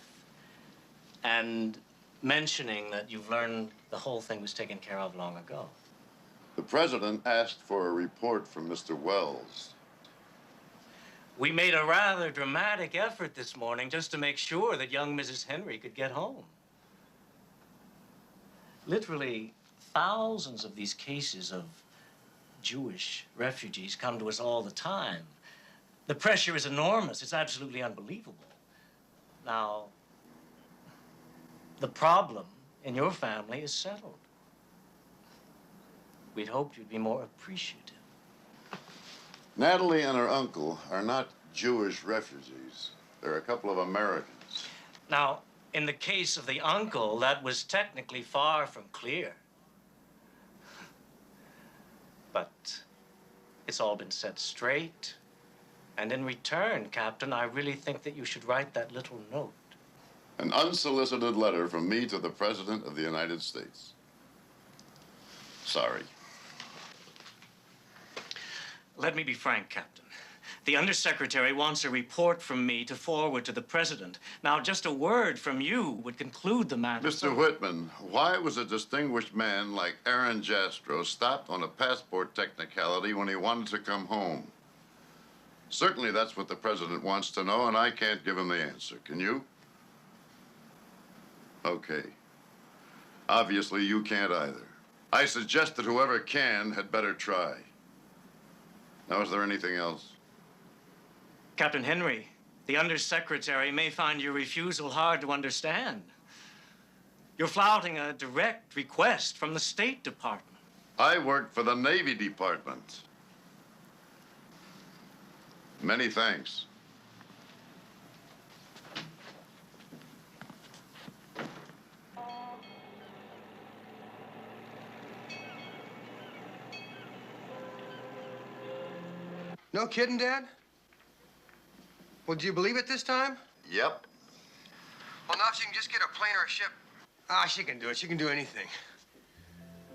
and mentioning that you've learned the whole thing was taken care of long ago. The President asked for a report from Mr. Wells. We made a rather dramatic effort this morning just to make sure that young Mrs. Henry could get home. Literally, thousands of these cases of Jewish refugees come to us all the time. The pressure is enormous. It's absolutely unbelievable. Now, the problem in your family is settled. We'd hoped you'd be more appreciative. Natalie and her uncle are not Jewish refugees. They're a couple of Americans. Now, in the case of the uncle, that was technically far from clear. But it's all been set straight. And in return, Captain, I really think that you should write that little note. An unsolicited letter from me to the President of the United States. Sorry. Let me be frank, Captain. The Undersecretary wants a report from me to forward to the President. Now, just a word from you would conclude the matter. Mr. Whitman, why was a distinguished man like Aaron Jastrow stopped on a passport technicality when he wanted to come home? Certainly that's what the President wants to know, and I can't give him the answer. Can you? Okay. Obviously, you can't either. I suggest that whoever can had better try. Now, is there anything else? Captain Henry, the Undersecretary may find your refusal hard to understand. You're flouting a direct request from the State Department. I work for the Navy Department. Many thanks. No kidding, Dad? Well, do you believe it this time? Yep. Well, now she can just get a plane or a ship. Ah, she can do it. She can do anything.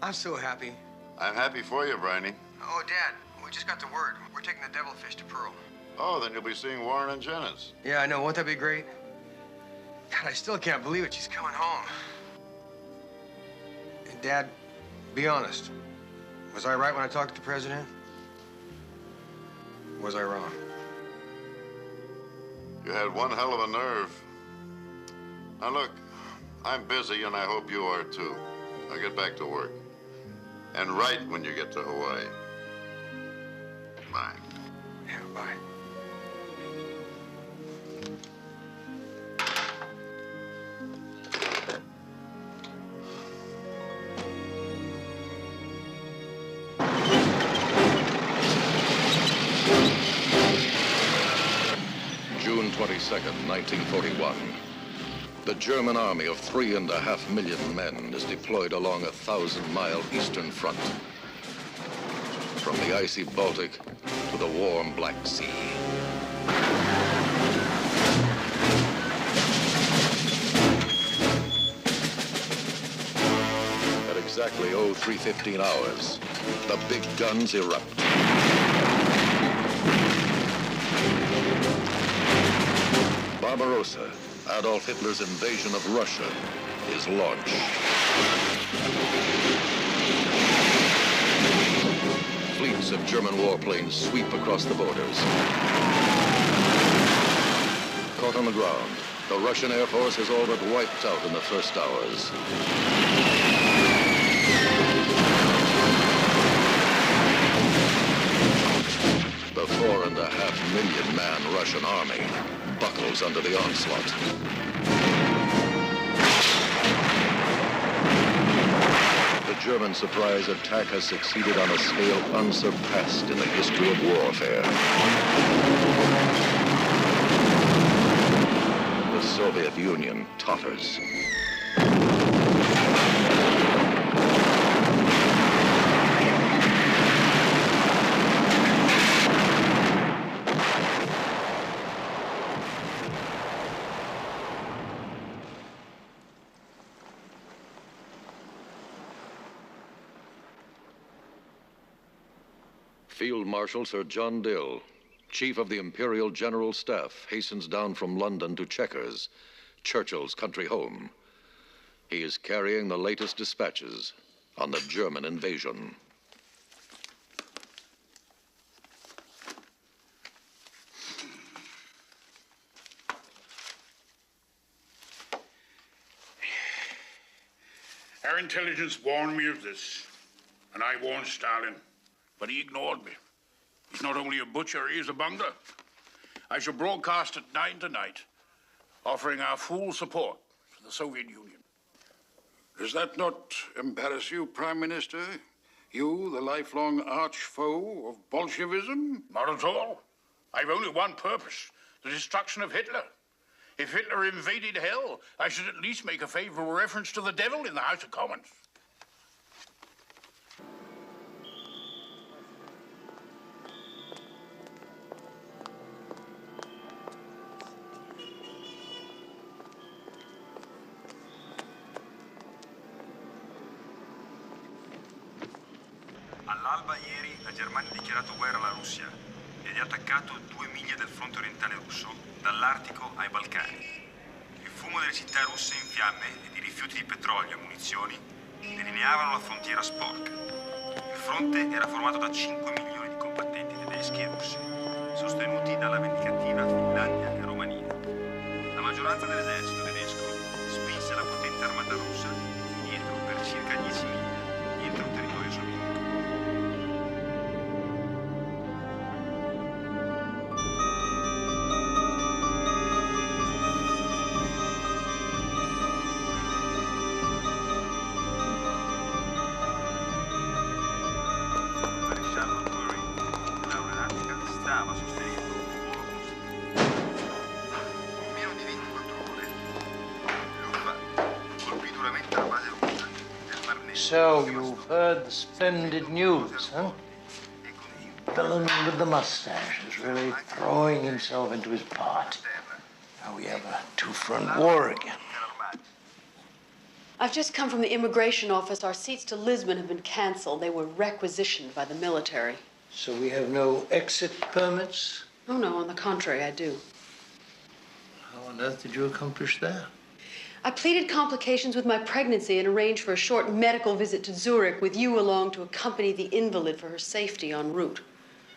I'm so happy. I'm happy for you, Briney. Oh, Dad, we just got the word. We're taking the devilfish to Pearl. Oh, then you'll be seeing Warren and Jennings. Yeah, I know. Won't that be great? God, I still can't believe it. She's coming home. And Dad, be honest. Was I right when I talked to the President? Was I wrong? You had one hell of a nerve. Now, look, I'm busy, and I hope you are, too. Now, get back to work. And write when you get to Hawaii. Bye. Yeah, bye. June 22nd, 1941. The German army of 3.5 million men is deployed along a 1,000-mile eastern front. From the icy Baltic to the warm Black Sea. At exactly 03:15 hours, the big guns erupt. Barbarossa, Adolf Hitler's invasion of Russia, is launched. Fleets of German warplanes sweep across the borders. Caught on the ground, the Russian Air Force is all but wiped out in the first hours. The 4.5 million man Russian army buckles under the onslaught. The German surprise attack has succeeded on a scale unsurpassed in the history of warfare. The Soviet Union totters. Field Marshal Sir John Dill, Chief of the Imperial General Staff, hastens down from London to Chequers, Churchill's country home. He is carrying the latest dispatches on the German invasion. Our intelligence warned me of this, and I warned Stalin, but he ignored me. He's not only a butcher, he is a bungler. I shall broadcast at 9 tonight, offering our full support for the Soviet Union. Does that not embarrass you, Prime Minister? You, the lifelong arch foe of Bolshevism? Not at all. I've only one purpose, the destruction of Hitler. If Hitler invaded hell, I should at least make a favorable reference to the devil in the House of Commons. All'alba ieri la Germania ha dichiarato guerra alla Russia ed ha attaccato 2 miglia del fronte orientale russo, dall'Artico ai Balcani. Il fumo delle città russe in fiamme e di rifiuti di petrolio e munizioni delineavano la frontiera sporca. Il fronte era formato da 5 milioni di combattenti tedeschi e russi, sostenuti dalla vendicativa Finlandia e Romania. La maggioranza dell'esercito tedesco spinse la potente armata russa indietro per circa 10 miglia entro il territorio sovietico. So, you've heard the splendid news, huh? The villain with the mustache is really throwing himself into his part. Now we have a two-front war again. I've just come from the immigration office. Our seats to Lisbon have been canceled. They were requisitioned by the military. So we have no exit permits? Oh, no, on the contrary, I do. How on earth did you accomplish that? I pleaded complications with my pregnancy and arranged for a short medical visit to Zurich with you along to accompany the invalid for her safety en route.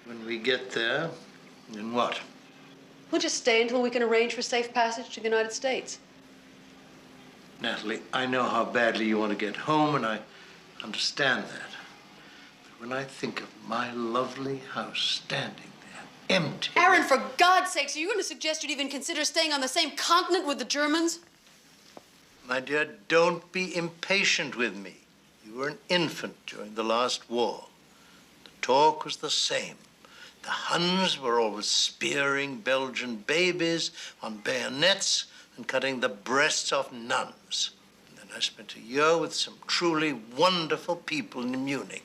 When we get there, then what? We'll just stay until we can arrange for safe passage to the United States. Natalie, I know how badly you want to get home, and I understand that. But when I think of my lovely house standing there, empty... Aaron, for God's sakes, are you going to suggest you'd even consider staying on the same continent with the Germans? My dear, don't be impatient with me. You were an infant during the last war. The talk was the same. The Huns were always spearing Belgian babies on bayonets and cutting the breasts off nuns. And then I spent a year with some truly wonderful people in Munich.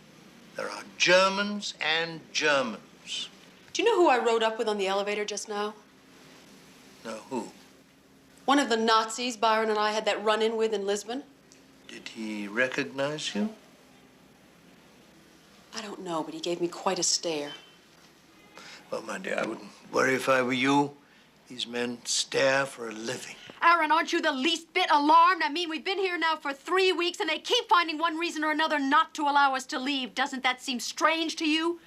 There are Germans and Germans. Do you know who I rode up with on the elevator just now? No, who? One of the Nazis Byron and I had that run-in with in Lisbon. Did he recognize you? I don't know, but he gave me quite a stare. Well, my dear, I wouldn't worry if I were you. These men stare for a living. Aaron, aren't you the least bit alarmed? I mean, we've been here now for 3 weeks, and they keep finding one reason or another not to allow us to leave. Doesn't that seem strange to you?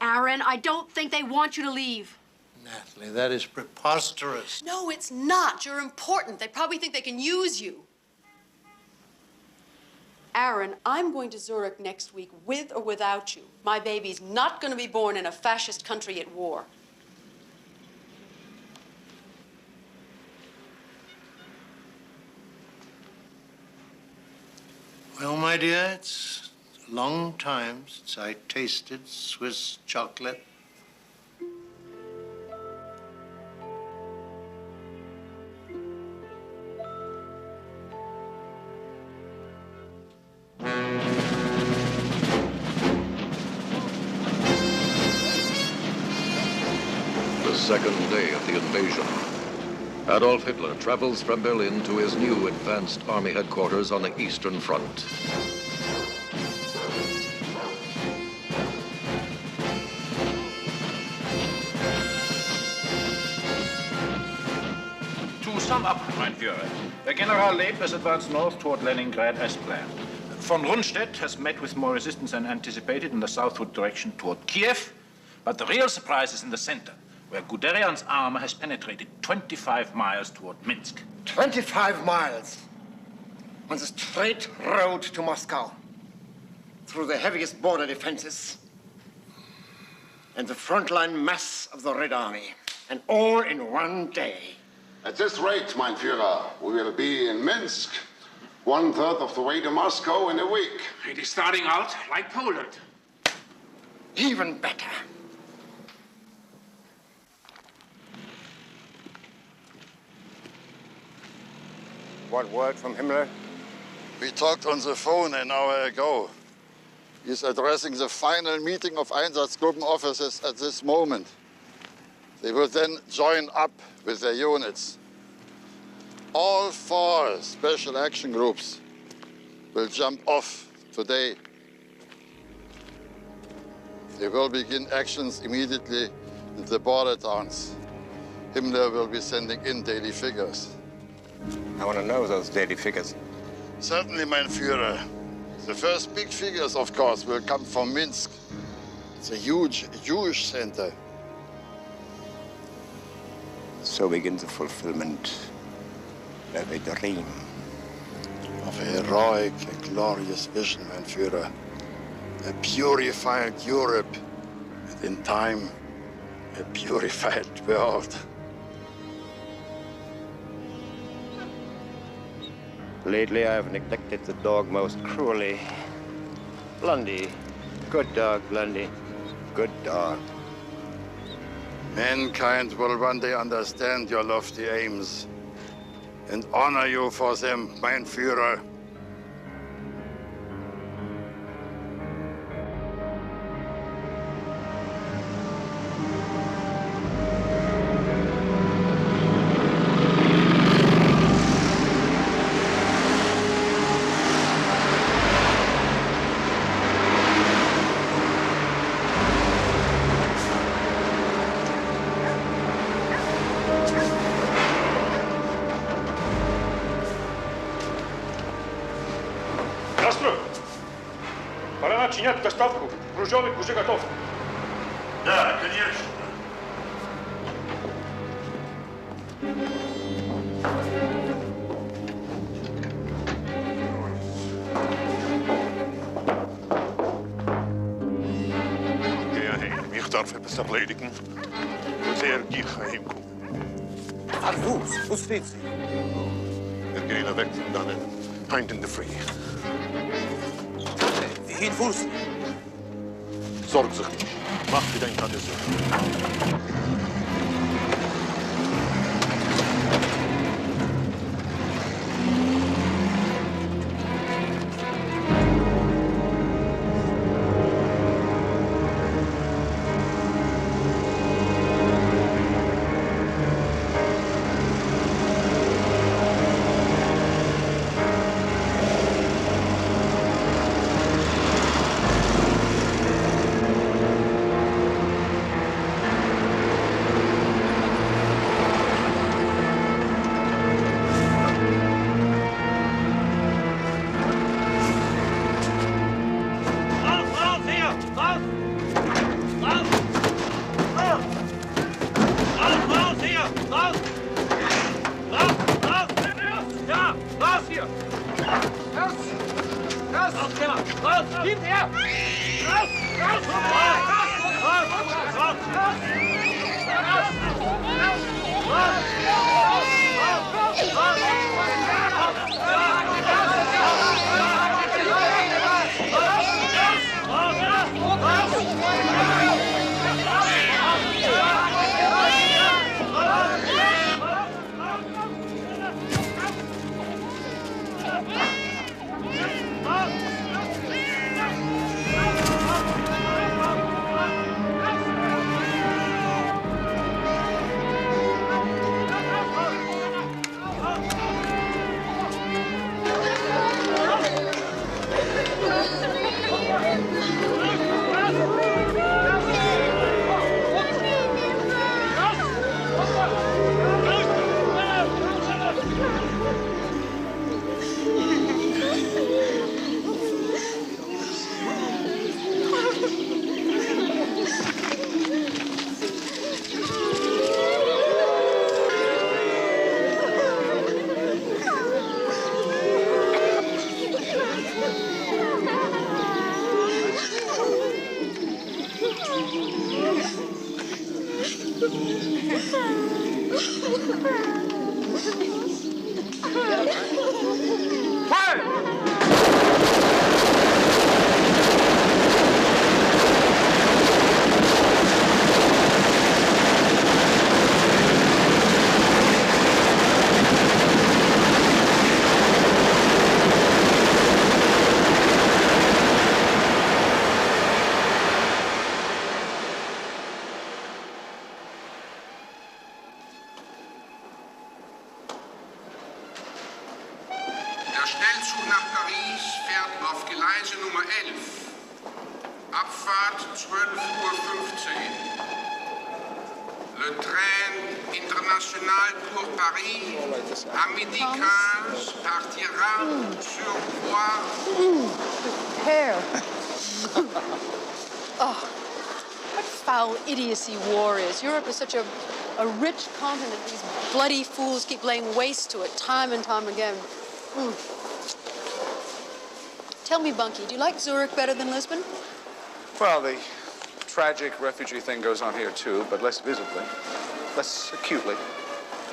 Aaron, I don't think they want you to leave. Natalie, that is preposterous. No, it's not. You're important. They probably think they can use you. Aaron, I'm going to Zurich next week with or without you. My baby's not going to be born in a fascist country at war. Well, my dear, it's a long time since I tasted Swiss chocolate. The second day of the invasion. Adolf Hitler travels from Berlin to his new advanced army headquarters on the Eastern Front. To sum up, mein Führer, General Leeb has advanced north toward Leningrad as planned. Von Rundstedt has met with more resistance than anticipated in the southward direction toward Kiev, but the real surprise is in the center, where Guderian's armor has penetrated 25 miles toward Minsk. 25 miles on the straight road to Moscow, through the heaviest border defenses and the frontline mass of the Red Army, and all in one day. At this rate, mein Führer, we will be in Minsk 1/3 of the way to Moscow in a week. It is starting out like Poland. Even better. What word from Himmler? We talked on the phone an hour ago. He's addressing the final meeting of Einsatzgruppen officers at this moment. They will then join up with their units. All 4 special action groups will jump off today. They will begin actions immediately in the border towns. Himmler will be sending in daily figures. I want to know those daily figures. Certainly, mein Führer. The first big figures, of course, will come from Minsk. It's a huge Jewish center. So begins the fulfillment of a dream. Of a heroic and glorious vision, mein Führer. A purified Europe, and in time, a purified world. Lately, I have neglected the dog most cruelly. Blondie. Good dog, Blondie. Good dog. Mankind will one day understand your lofty aims and honor you for them, mein Führer. Пора начинать доставку груженных уже готов. Да, конечно. Geh heen. Ich darf etwas erledigen. Und er geht heimkommen. Wo steht sie? Gehen weg von dannen. Heint in der Früh. Wohin fuß? Sorg sich nicht. Mach dir dein Karte so. Der Schnellzug nach Paris fährt auf Gleise Nummer 11. Abfahrt 12:15 Uhr. Le train international pour Paris à midi 15 partira sur voie. Hair. Oh, what foul idiocy war is. Europe is such a rich continent. These bloody fools keep laying waste to it time and time again. Tell me, Bunky, do you like Zurich better than Lisbon? Well, the tragic refugee thing goes on here, too, but less visibly, less acutely.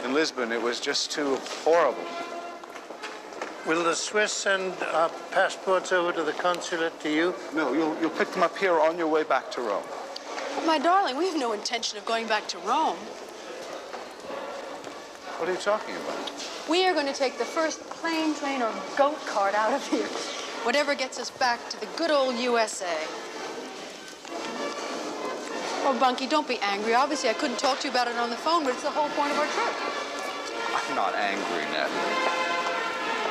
In Lisbon, it was just too horrible. Will the Swiss send our passports over to the consulate to you? No, you'll pick them up here on your way back to Rome. But my darling, we have no intention of going back to Rome. What are you talking about? We are going to take the first plane, train, or goat cart out of here. Whatever gets us back to the good old USA. Oh, Bunky, don't be angry. Obviously, I couldn't talk to you about it on the phone, but it's the whole point of our trip. I'm not angry, Natalie.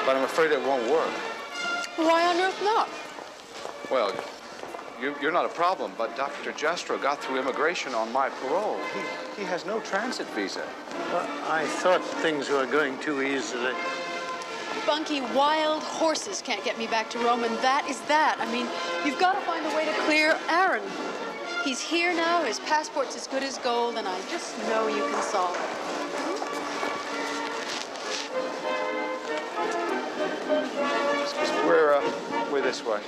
But I'm afraid it won't work. Why on earth not? Well, you're not a problem, but Dr. Jastro got through immigration on my parole. He has no transit visa. Well, I thought things were going too easily. Bunky, wild horses can't get me back to Rome, and that is that. I mean, you've got to find a way to clear Aaron. He's here now, his passport's as good as gold, and I just know you can solve it. We're this way.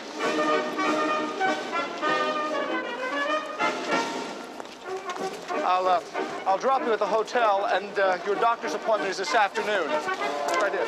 I'll drop you at the hotel, and your doctor's appointment is this afternoon. Right here.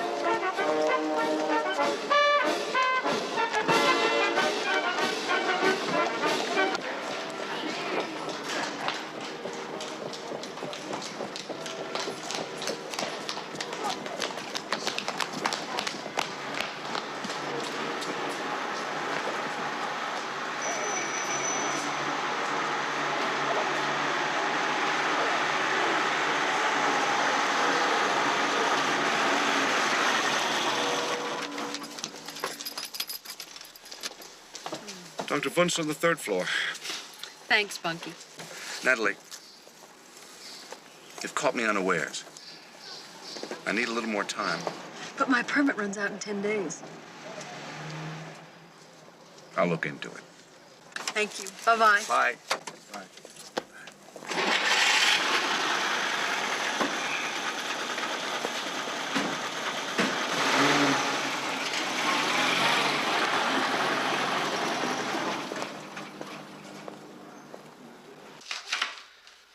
Dr. Wunsch on the 3rd floor. Thanks, Bunky. Natalie, you've caught me unawares. I need a little more time. But my permit runs out in 10 days. I'll look into it. Thank you. Bye-bye. Bye.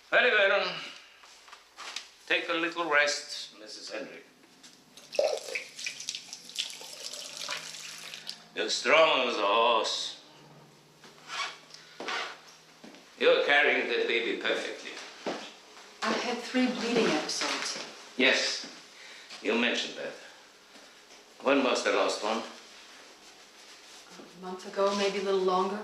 Very well. Take a little rest, Mrs. Henry. You're strong as a horse. You're carrying the baby perfectly. I've had 3 bleeding episodes. Yes, you mentioned that. When was the last one? A month ago, maybe a little longer.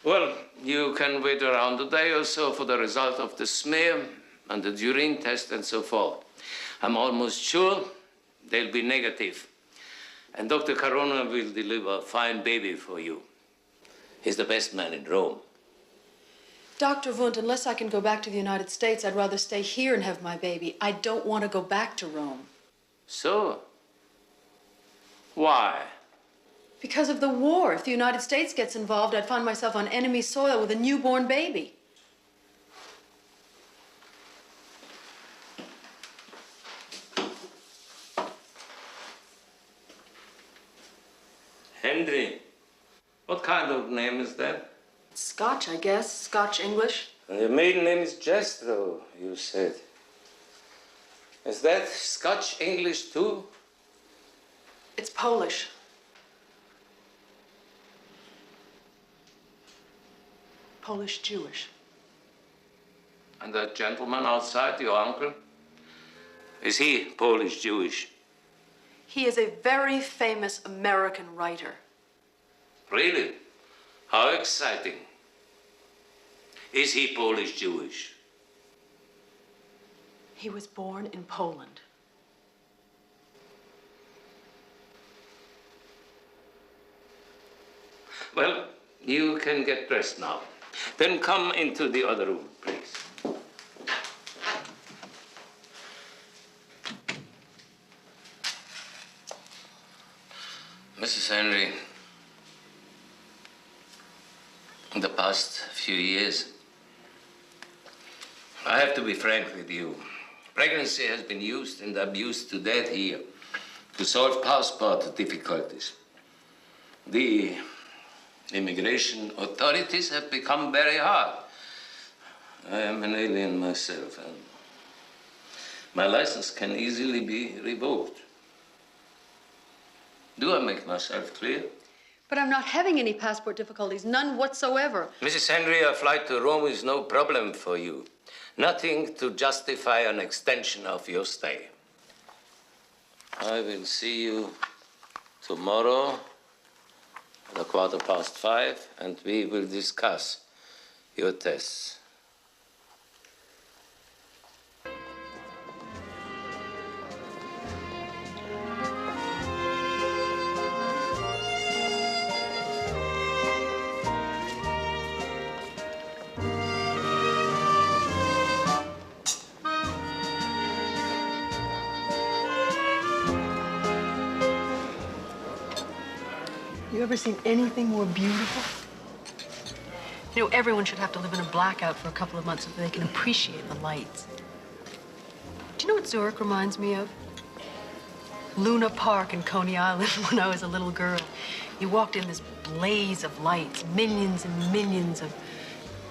Well, you can wait around a day or so for the result of the smear and the urine test and so forth. I'm almost sure they'll be negative. And Dr. Corona will deliver a fine baby for you. He's the best man in Rome. Dr. Wundt, unless I can go back to the United States, I'd rather stay here and have my baby. I don't want to go back to Rome. So? Why? Because of the war. If the United States gets involved, I'd find myself on enemy soil with a newborn baby. Henry. What kind of name is that? Scotch, I guess. Scotch-English. And your maiden name is Jastro, you said. Is that Scotch-English too? It's Polish. Polish-Jewish. And that gentleman outside, your uncle? Is he Polish-Jewish? He is a very famous American writer. Really? How exciting. Is he Polish-Jewish? He was born in Poland. Well, You can get dressed now. Then come into the other room, please. Mrs. Henry, in the past few years, I have to be frank with you. Pregnancy has been used and abused to death here to solve passport difficulties. The immigration authorities have become very hard. I am an alien myself, and my license can easily be revoked. Do I make myself clear? But I'm not having any passport difficulties, none whatsoever. Mrs. Henry, a flight to Rome is no problem for you. Nothing to justify an extension of your stay. I will see you tomorrow at 5:15, and we will discuss your tests. You ever seen anything more beautiful? You know, everyone should have to live in a blackout for a couple of months so they can appreciate the lights. Do you know what Zurich reminds me of? Luna Park in Coney Island when I was a little girl. You walked in this blaze of lights, millions and millions of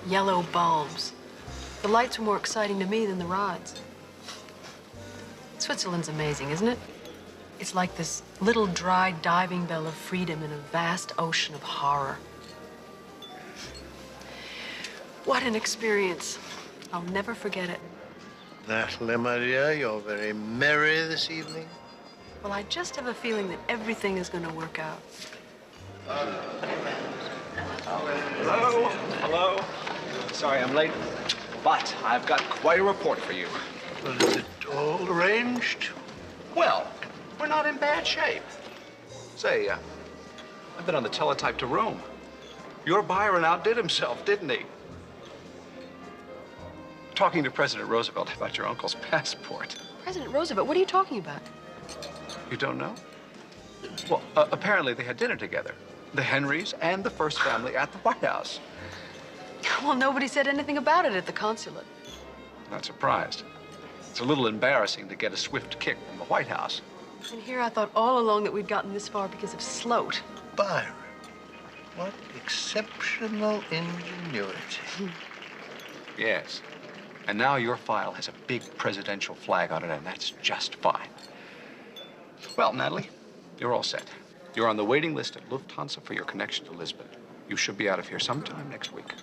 yellow bulbs. The lights were more exciting to me than the rides. Switzerland's amazing, isn't it? It's like this little dry diving bell of freedom in a vast ocean of horror. What an experience. I'll never forget it. Natalie, my dear, you're very merry this evening. Well, I just have a feeling that everything is going to work out. Hello? Hello? Sorry I'm late, but I've got quite a report for you. Well, is it all arranged? Well, we're not in bad shape. Say, I've been on the teletype to Rome. Your Byron outdid himself, didn't he? Talking to President Roosevelt about your uncle's passport. President Roosevelt, what are you talking about? You don't know? Well, apparently they had dinner together. The Henrys and the First Family at the White House. Well, nobody said anything about it at the consulate. Not surprised. It's a little embarrassing to get a swift kick from the White House. And here I thought all along that we'd gotten this far because of Sloat. Byron, what exceptional ingenuity. Yes. And now your file has a big presidential flag on it, and that's just fine. Well, Natalie, you're all set. You're on the waiting list at Lufthansa for your connection to Lisbon. You should be out of here sometime next week.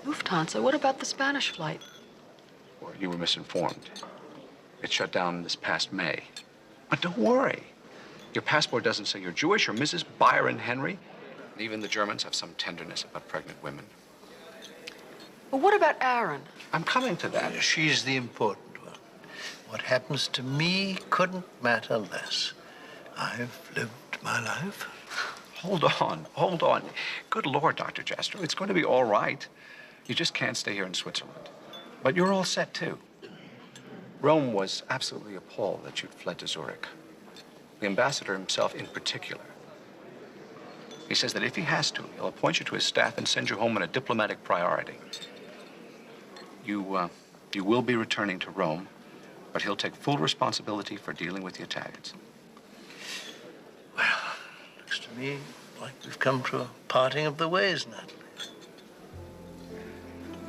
Lufthansa? What about the Spanish flight? Well, you were misinformed. It shut down this past May. But don't worry. Your passport doesn't say you're Jewish or Mrs. Byron Henry. And even the Germans have some tenderness about pregnant women. Well, what about Aaron? I'm coming to that. She's the important one. What happens to me couldn't matter less. I've lived my life. Hold on. Good Lord, Dr. Jastrow, it's going to be all right. You just can't stay here in Switzerland. But you're all set, too. Rome was absolutely appalled that you'd fled to Zurich. The ambassador himself in particular. He says that if he has to, he'll appoint you to his staff and send you home on a diplomatic priority. You will be returning to Rome, but he'll take full responsibility for dealing with the Italians. Well, looks to me like we've come to a parting of the ways, Natalie.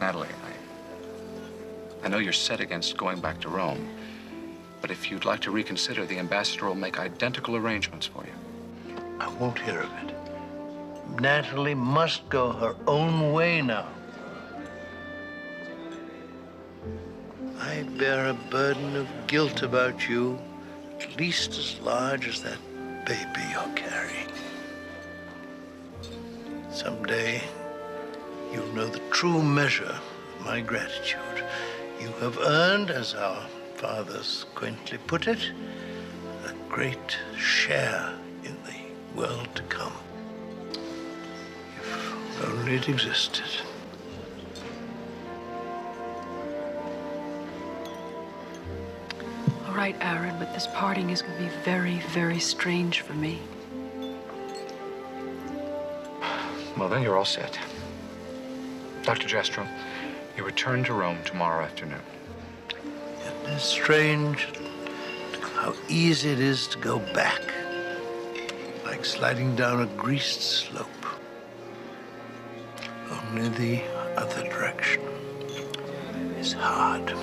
Natalie, I know you're set against going back to Rome, but if you'd like to reconsider, the ambassador will make identical arrangements for you. I won't hear of it. Natalie must go her own way now. I bear a burden of guilt about you, at least as large as that baby you're carrying. Someday, you'll know the true measure of my gratitude. You have earned, as our fathers quaintly put it, a great share in the world to come. If only it existed. All right, Aaron, but this parting is going to be very, very strange for me. Well, then you're all set. Dr. Jastro, you return to Rome tomorrow afternoon. It is strange how easy it is to go back, like sliding down a greased slope. Only the other direction is hard.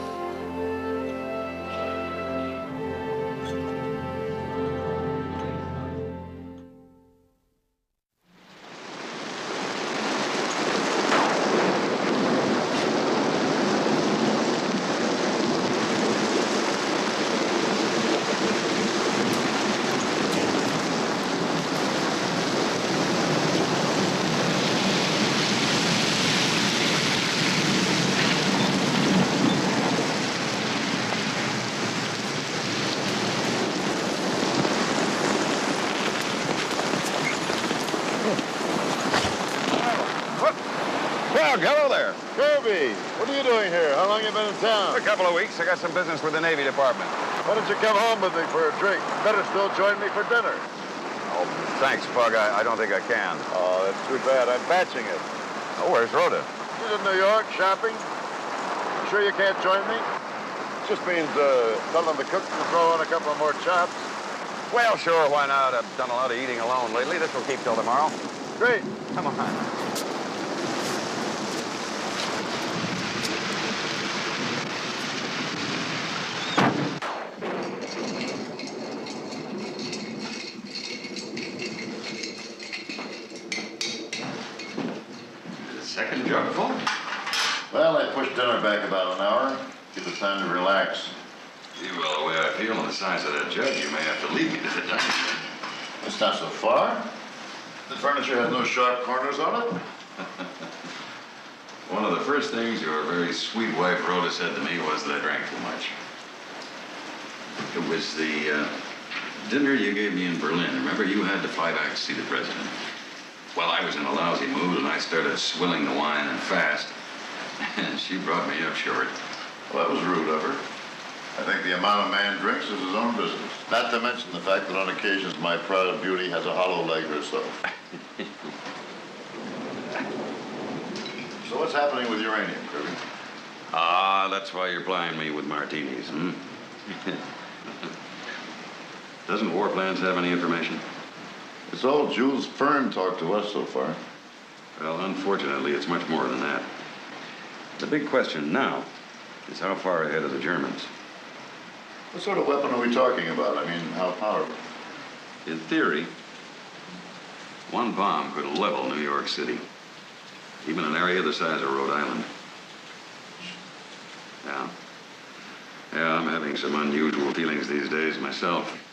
Doug, hello there. Kirby, what are you doing here? How long have you been in town? A couple of weeks. I got some business with the Navy Department. Why don't you come home with me for a drink? Better still join me for dinner. Oh, thanks, Pug. I don't think I can. Oh, that's too bad. I'm batching it. Oh, where's Rhoda? She's in New York shopping. You sure you can't join me? Just means telling the cook to throw in a couple of more chops. Well, sure, why not? I've done a lot of eating alone lately. This will keep till tomorrow. Great. Come on. Second jug full? Well, I pushed dinner back about an hour. Give us time to relax. You well, the way I feel on the size of that jug, you may have to leave me to the dining room. It's not so far. The furniture has no sharp corners on it. One of the first things your very sweet wife Rhoda said to me was that I drank too much. It was the dinner you gave me in Berlin. Remember, you had to fly back to see the president. Well, I was in a lousy mood, and I started swilling the wine and fast. And she brought me up short. Well, that was rude of her. I think the amount a man drinks is his own business. Not to mention the fact that on occasions my proud beauty has a hollow leg herself. So what's happening with uranium, Kirby? Ah, that's why you're plying me with martinis, hmm? Doesn't War Plans have any information? It's all Jules Fern talked to us so far. Well, unfortunately, it's much more than that. The big question now is how far ahead are the Germans? What sort of weapon are we talking about? I mean, how powerful? In theory, one bomb could level New York City, even an area the size of Rhode Island. Yeah, I'm having some unusual feelings these days myself.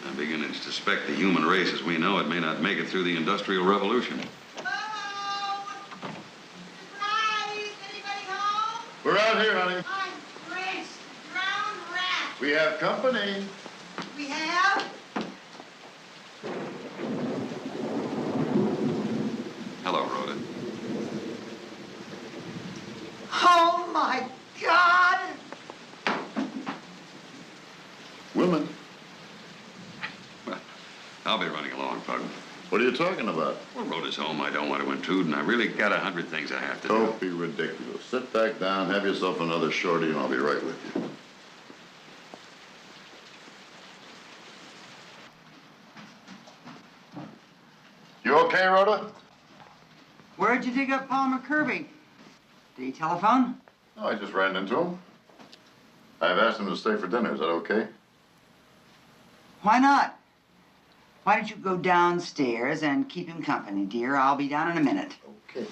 I'm beginning to suspect the human race as we know it may not make it through the Industrial Revolution. We're out here, honey. I'm Grace, drowned rat. We have company. We have? Hello, Rhoda. Oh, my God. Women. Well, I'll be running along, Pug. What are you talking about? Well, Rhoda's home. I don't want to intrude, and I really got 100 things I have to do. Don't be ridiculous. Sit back down, have yourself another shorty, and I'll be right with you. You okay, Rhoda? Where'd you dig up Palmer Kirby? Did he telephone? No, I just ran into him. I've asked him to stay for dinner. Is that okay? Why not? Why don't you go downstairs and keep him company, dear? I'll be down in a minute. Okay.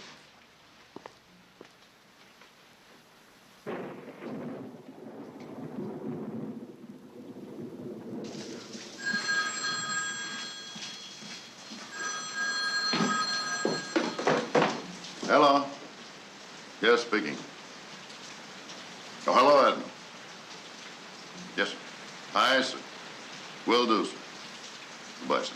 Hello. Yes, speaking. Oh, hello, Admiral. Yes, sir. Aye, sir. Will do, sir. Goodbye, sir.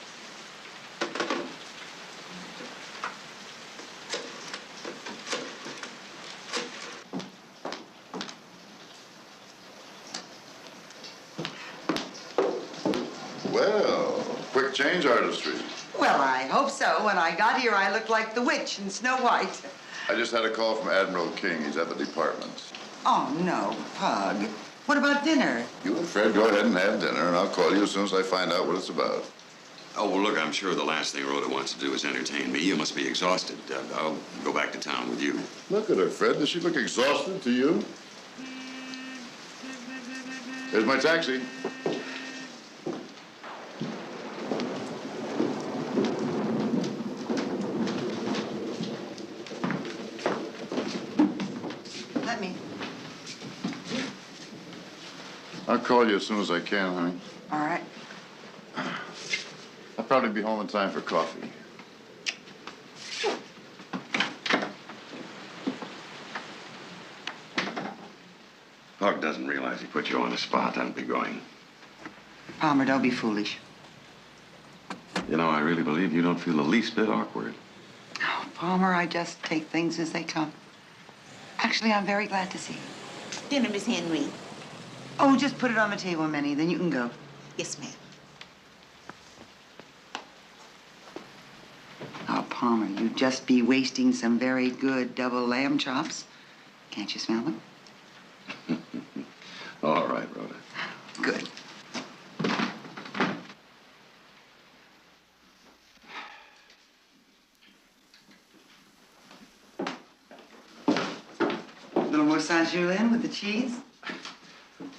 Well, quick change artistry. Well, I hope so. When I got here, I looked like the witch in Snow White. I just had a call from Admiral King. He's at the department. Oh, no, Pug. What about dinner? You and Fred go ahead and have dinner, and I'll call you as soon as I find out what it's about. Oh, well, look, I'm sure the last thing Rhoda wants to do is entertain me. You must be exhausted. I'll go back to town with you. Look at her, Fred. Does she look exhausted to you? Here's my taxi. Let me. I'll call you as soon as I can, honey. All right. I'll probably be home in time for coffee. Pug doesn't realize he put you on the spot. I'll be going. Palmer, don't be foolish. You know, I really believe you don't feel the least bit awkward. Oh, Palmer, I just take things as they come. Actually, I'm very glad to see you. Dinner, Miss Henry. Oh, just put it on the table, Minnie, then you can go. Yes, ma'am. Oh, Palmer, you'd just be wasting some very good double lamb chops. Can't you smell them? All right, Rhoda. Good. A little more Saint-Julien with the cheese?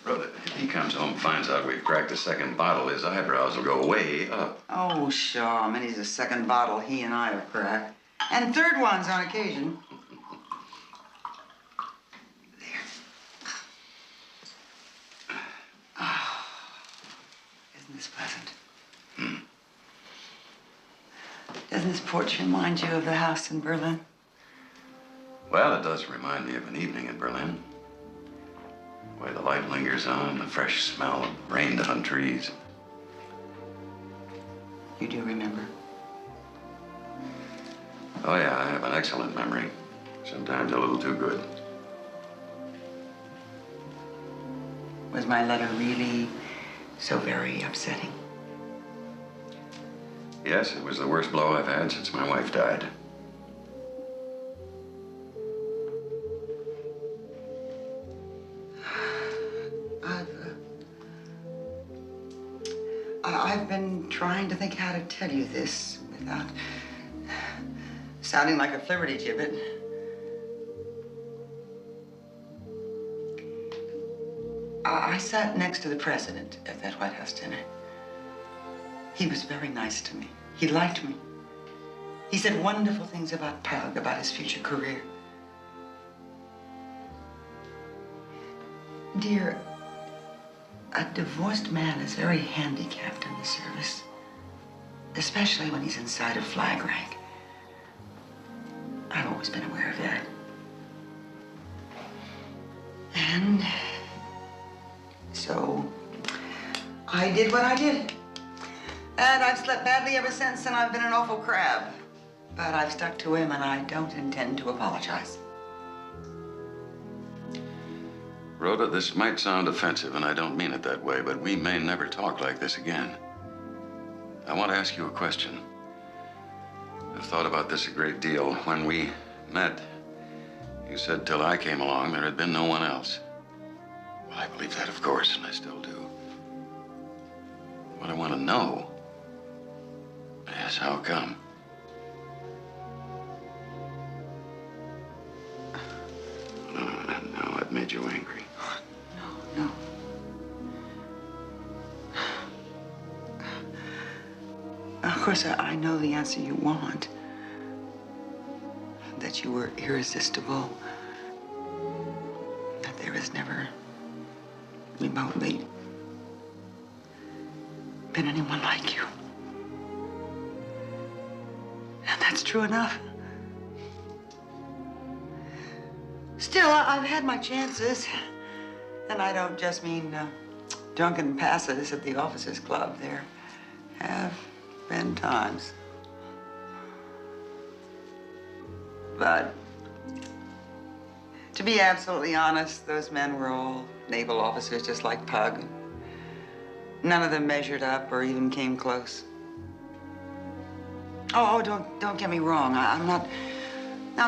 Rhoda, if he comes home and finds out we've cracked a second bottle, his eyebrows will go way up. Oh, sure. Minnie's the second bottle he and I have cracked. And third ones on occasion. Oh, isn't this pleasant? Doesn't this porch remind you of the house in Berlin? Well, it does remind me of an evening in Berlin. The way the light lingers on, the fresh smell of rain-done trees. You do remember? Oh, yeah, I have an excellent memory. Sometimes a little too good. Was my letter really so very upsetting? Yes, it was the worst blow I've had since my wife died. I've been trying to think how to tell you this without sounding like a flibbertigibbet. I sat next to the president at that White House dinner. He was very nice to me. He liked me. He said wonderful things about Pug, about his future career. Dear, a divorced man is very handicapped in the service, especially when he's inside a flag rank. I've always been aware of that. And so I did what I did. And I've slept badly ever since, and I've been an awful crab. But I've stuck to him, and I don't intend to apologize. Rhoda, this might sound offensive, and I don't mean it that way, but we may never talk like this again. I want to ask you a question. I've thought about this a great deal. When we met, you said till I came along there had been no one else. Well, I believe that, of course, and I still do. What I want to know is how come? No, I've made you angry. No. Of course, I know the answer you want. That you were irresistible. That there has never remotely been anyone like you. And that's true enough. Still, I've had my chances. And I don't just mean drunken passes at the officers' club. There have been times. But to be absolutely honest, those men were all naval officers just like Pug. None of them measured up or even came close. Oh, don't get me wrong. I'm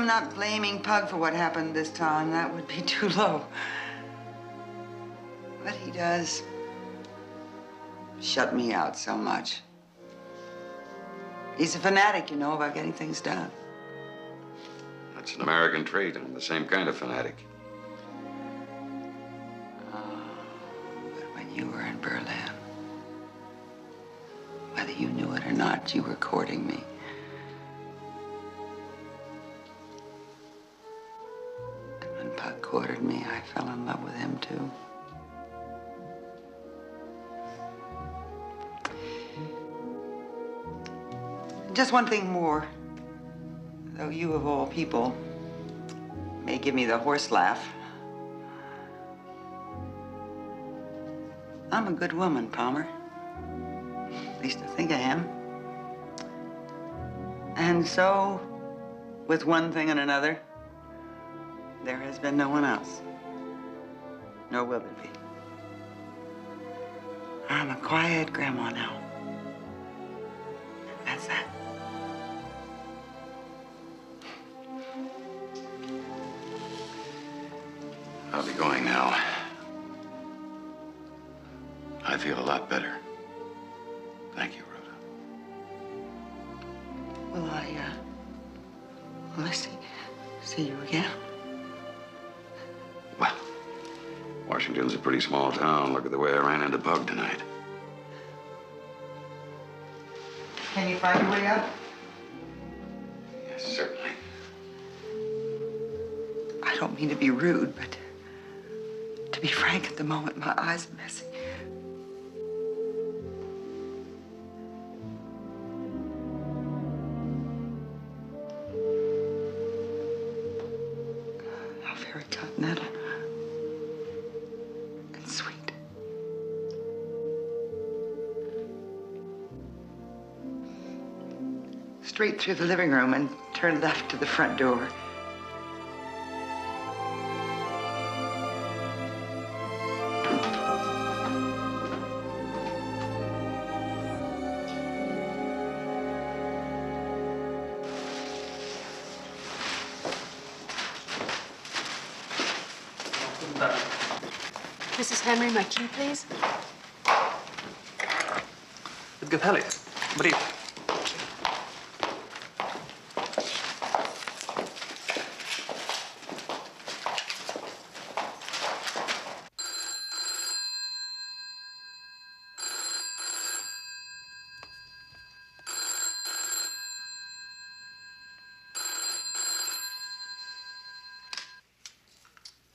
not blaming Pug for what happened this time. That would be too low. But he does shut me out so much. He's a fanatic, you know, about getting things done. That's an American trait. I'm the same kind of fanatic. But when you were in Berlin, whether you knew it or not, you were courting me. And when Pug courted me, I fell in love with him, too. Just one thing more. Though you, of all people, may give me the horse laugh, I'm a good woman, Palmer. At least I think I am. And so, with one thing and another, there has been no one else. Nor will there be. I'm a quiet grandma now. That's that. I'll be going now. I feel a lot better. Thank you, Rhoda. Will I see you again? Well, Washington's a pretty small town. Look at the way I ran into Pug tonight. Can you find your way up? Yes, certainly. I don't mean to be rude, but to be frank, at the moment, my eyes are messy. How very continental and sweet. Straight through the living room and turn left to the front door. Mrs. Henry, my key, please. اتقتلت. بريد.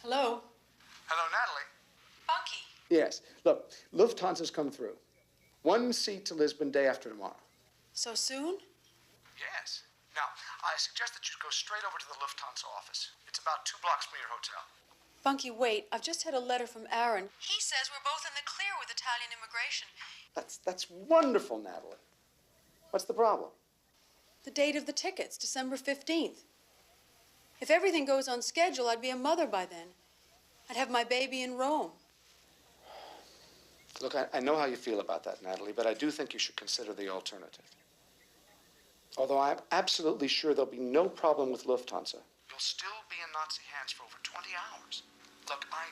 Hello? Hello, Natalie. Bunky. Yes. Look, Lufthansa's come through. 1 seat to Lisbon day after tomorrow. So soon? Yes. Now, I suggest that you go straight over to the Lufthansa office. It's about 2 blocks from your hotel. Bunky, wait. I've just had a letter from Aaron. He says we're both in the clear with Italian immigration. That's wonderful, Natalie. What's the problem? The date of the tickets, December 15th. If everything goes on schedule, I'd be a mother by then. I'd have my baby in Rome. Look, I know how you feel about that, Natalie, but I do think you should consider the alternative. Although I'm absolutely sure there'll be no problem with Lufthansa. You'll still be in Nazi hands for over 20 hours. Look, I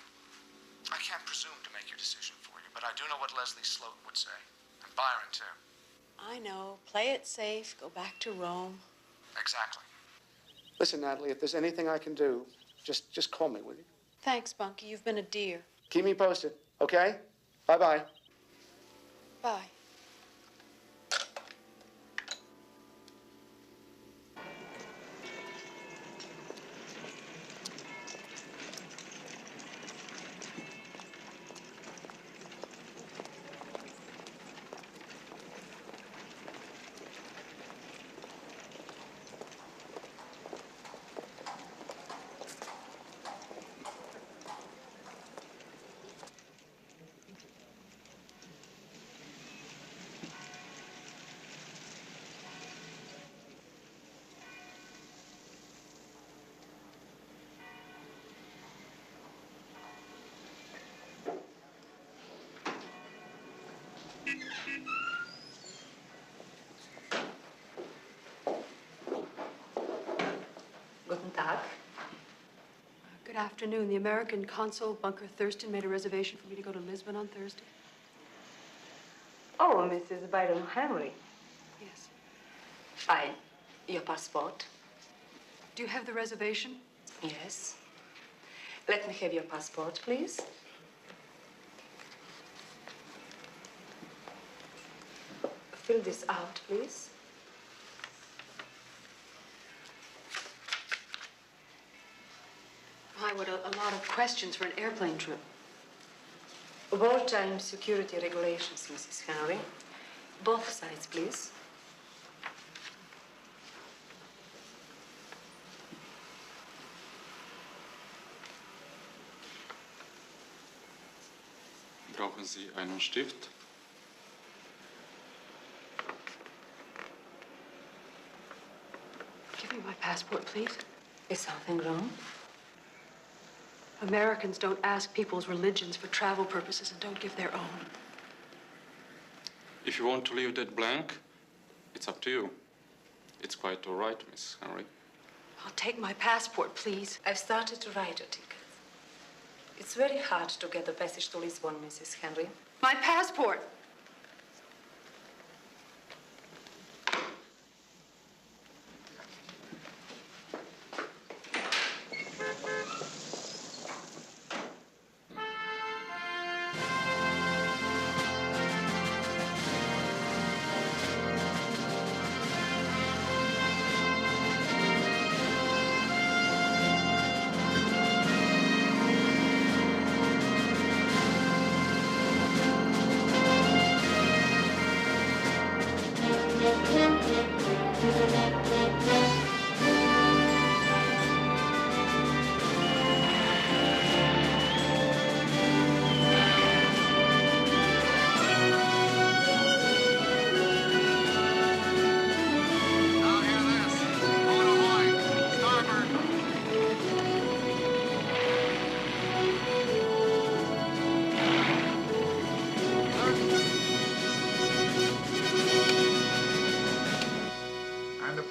can't presume to make your decision for you, but I do know what Leslie Sloat would say. And Byron, too. I know. Play it safe. Go back to Rome. Exactly. Listen, Natalie, if there's anything I can do, just call me, will you? Thanks, Bunky. You've been a dear. Keep me posted, okay? Bye-bye. Bye. Guten Tag. Good afternoon. The American consul, Bunker Thurston, made a reservation for me to go to Lisbon on Thursday. Oh, Mrs. Byron Henry. Yes. Fine. Your passport? Do you have the reservation? Yes. Let me have your passport, please. Fill this out, please. Why, what a lot of questions for an airplane trip. Wartime security regulations, Mrs. Henry. Both sides, please. Brauchen Sie einen Stift? Give me my passport, please. Is something wrong? Americans don't ask people's religions for travel purposes and don't give their own. If you want to leave that blank, it's up to you. It's quite all right, Miss Henry. I'll take my passport, please. I've started to write a ticket. It's very hard to get the passage to Lisbon, Mrs. Henry. My passport!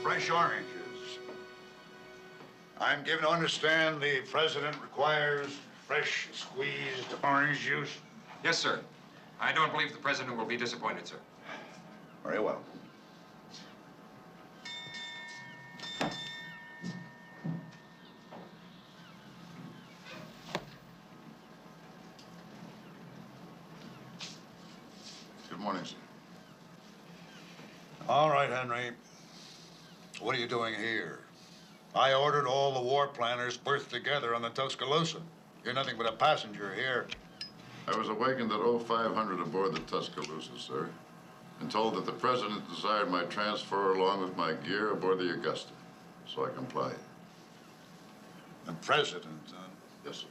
Fresh oranges. I'm given to understand the president requires fresh squeezed orange juice. Yes, sir. I don't believe the president will be disappointed, sir. Very well. Good morning, sir. All right, Henry. What are you doing here? I ordered all the war planners berthed together on the Tuscaloosa. You're nothing but a passenger here. I was awakened at 0500 aboard the Tuscaloosa, sir, and told that the president desired my transfer along with my gear aboard the Augusta. So I complied. The president, huh? Yes, sir.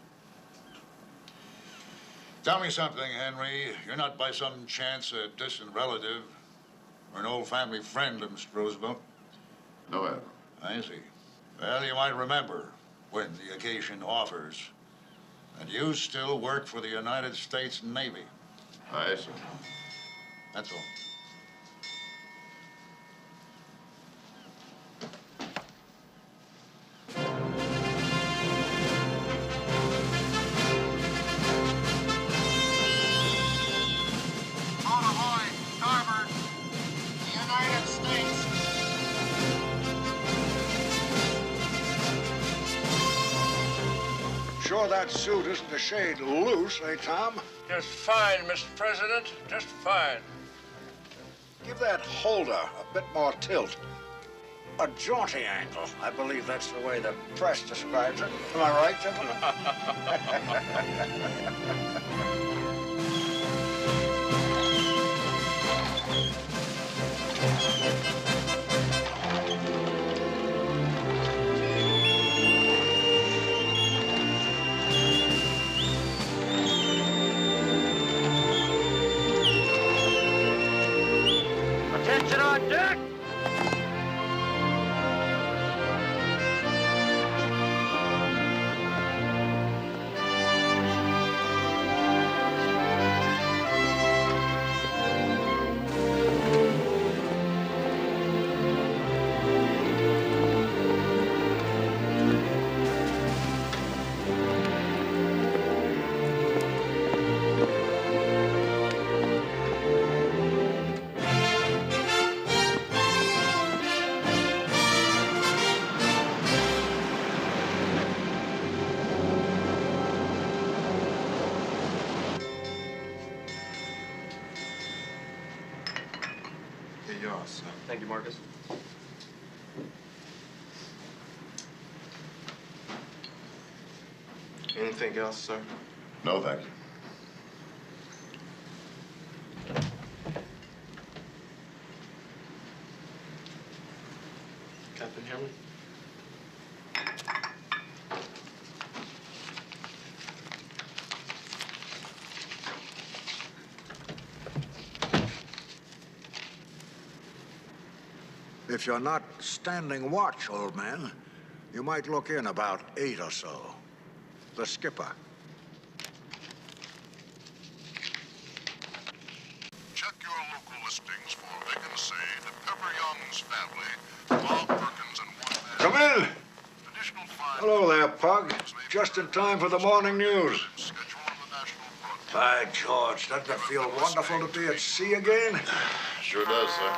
Tell me something, Henry. You're not by some chance a distant relative or an old family friend of Mr. Roosevelt? No, Admiral. I see. Well, you might remember, when the occasion offers, that you still work for the United States Navy. Aye, sir. That's all. Sure that suit isn't a shade loose, eh, Tom? Just fine, Mr. President. Just fine. Give that holder a bit more tilt. A jaunty angle. I believe that's the way the press describes it. Am I right, gentlemen? Attention on deck! c'est yours, sir. Thank you, Marcus. Anything else, sir? No, thank you. Captain Hammond? If you're not standing watch, old man, you might look in about 8 or so. The skipper. Check your local listings for vacancy to Pepper Young's family, Bob Perkins and one man. Come in. Hello there, Pug. Just in time for the morning news. By George, doesn't it feel wonderful to be at sea again? Sure does, sir.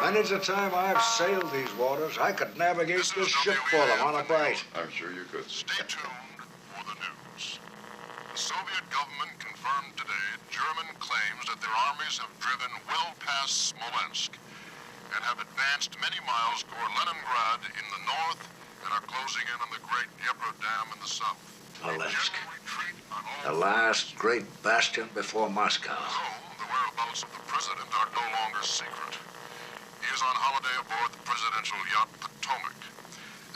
Many's the time I've sailed these waters, I could navigate this ship for them on a bite. I'm sure you could. Stay tuned for the news. The Soviet government confirmed today German claims that their armies have driven well past Smolensk and have advanced many miles toward Leningrad in the north and are closing in on the great Dnipro Dam in the south. Smolensk. The last great bastion before Moscow. The whereabouts of the president are no longer secret. He is on holiday aboard the presidential yacht Potomac.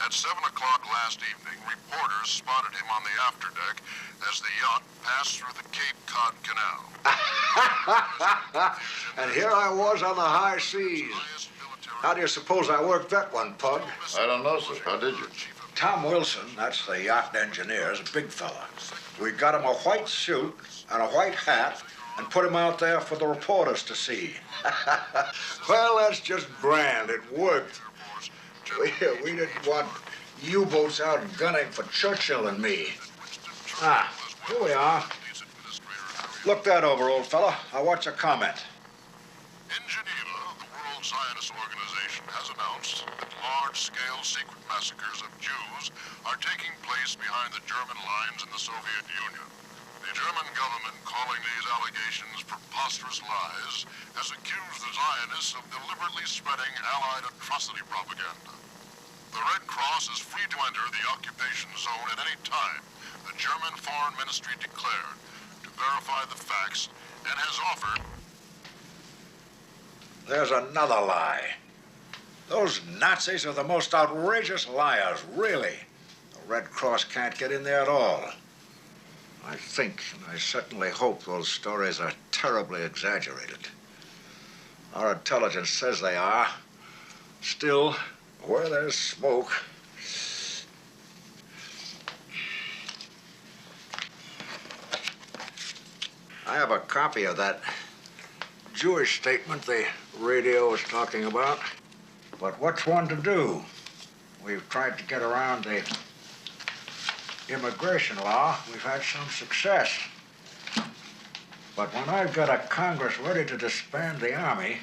At 7 o'clock last evening, reporters spotted him on the afterdeck as the yacht passed through the Cape Cod Canal. And here I was on the high seas. How do you suppose I worked that one, Pug? I don't know, sir. How did you? Tom Wilson, that's the yacht engineer, is a big fella. We got him a white suit and a white hat and put him out there for the reporters to see. Well, that's just grand. It worked. We didn't want U-boats out gunning for Churchill and me. Ah, here we are. Look that over, old fella. I want your comment. In Geneva, the World Zionist Organization has announced that large-scale secret massacres of Jews are taking place behind the German lines in the Soviet Union. The German government, calling these allegations preposterous lies, has accused the Zionists of deliberately spreading Allied atrocity propaganda. The Red Cross is free to enter the occupation zone at any time, the German Foreign Ministry declared, to verify the facts, and has offered... There's another lie. Those Nazis are the most outrageous liars, really. The Red Cross can't get in there at all. I think, and I certainly hope, those stories are terribly exaggerated. Our intelligence says they are. Still, where there's smoke... I have a copy of that Jewish statement the radio was talking about. But what's one to do? We've tried to get around the immigration law. We've had some success. But when I've got a Congress ready to disband the Army,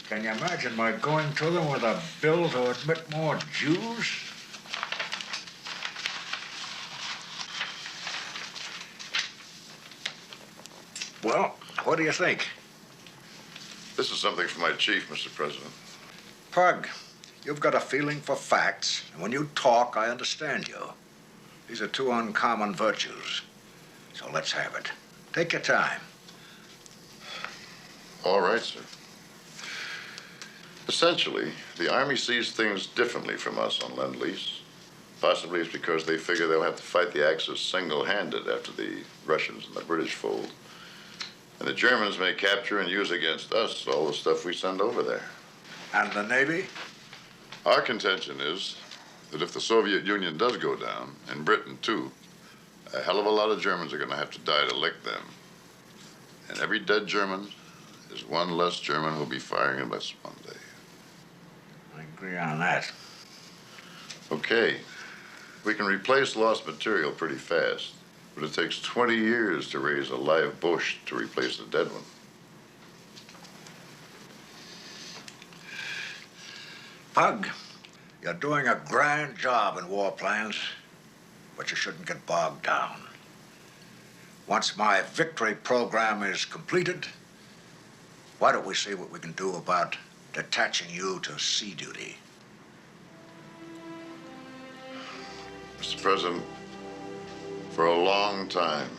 can you imagine my going to them with a bill to admit more Jews? Well, what do you think? This is something for my chief, Mr. President. Pug, you've got a feeling for facts, and when you talk, I understand you. These are two uncommon virtues. So let's have it. Take your time. All right, sir. Essentially, the Army sees things differently from us on Lend-Lease. Possibly it's because they figure they'll have to fight the Axis single-handed after the Russians and the British fold. And the Germans may capture and use against us all the stuff we send over there. And the Navy? Our contention is that if the Soviet Union does go down, and Britain too, a hell of a lot of Germans are going to have to die to lick them. And every dead German is one less German who'll be firing at us one day. I agree on that. Okay. We can replace lost material pretty fast, but it takes 20 years to raise a live bush to replace a dead one. Pug, you're doing a grand job in war plans, but you shouldn't get bogged down. Once my victory program is completed, why don't we see what we can do about detaching you to sea duty. Mr. President, for a long time,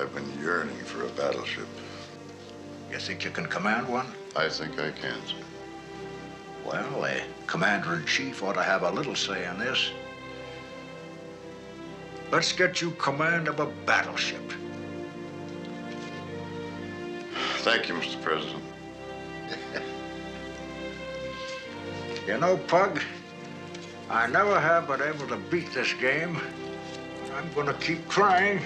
I've been yearning for a battleship. You think you can command one? I think I can, sir. Well, a commander-in-chief ought to have a little say in this. Let's get you command of a battleship. Thank you, Mr. President. You know, Pug, I never have been able to beat this game, but I'm gonna keep trying.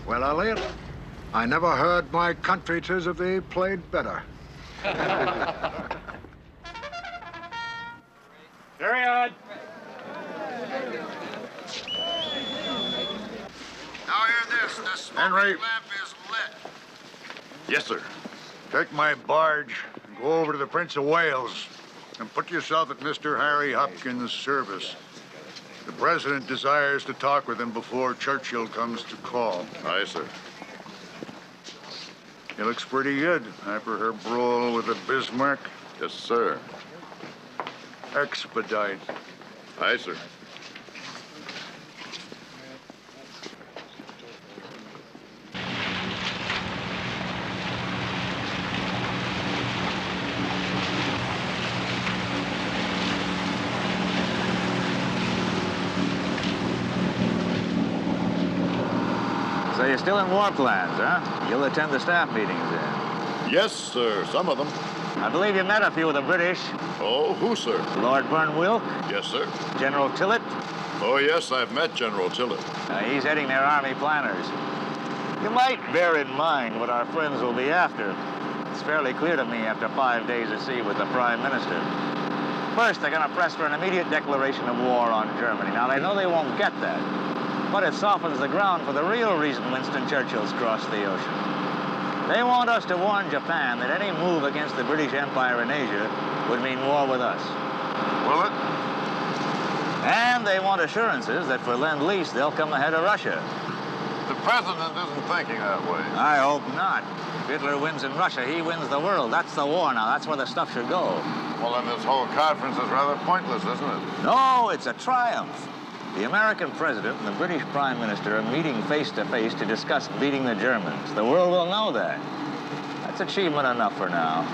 Well, Elliot, I never heard my country 'tis if they played better. Period. Now hear this. The smoking Henry. lamp is lit. Yes, sir. Take my barge and go over to the Prince of Wales and put yourself at Mr. Harry Hopkins' service. The president desires to talk with him before Churchill comes to call. Aye, sir. He looks pretty good after her brawl with the Bismarck. Yes, sir. Expedite. Aye, sir. So you're still in war plans, huh? You'll attend the staff meetings then? Yes, sir. Some of them. I believe you met a few of the British. Oh, who, sir? Lord Burnwilk? Yes, sir. General Tillett? Oh, yes, I've met General Tillett. He's heading their army planners. You might bear in mind what our friends will be after. It's fairly clear to me after 5 days at sea with the Prime Minister. First, they're going to press for an immediate declaration of war on Germany. Now, they know they won't get that, but it softens the ground for the real reason Winston Churchill's crossed the ocean. They want us to warn Japan that any move against the British Empire in Asia would mean war with us. Will it? And they want assurances that for Lend-Lease, they'll come ahead of Russia. the president isn't thinking that way. I hope not. If Hitler wins in Russia, he wins the world. That's the war now. That's where the stuff should go. Well, then this whole conference is rather pointless, isn't it? No, it's a triumph. The American president and the British prime minister are meeting face to face to discuss beating the Germans. The world will know that. That's achievement enough for now.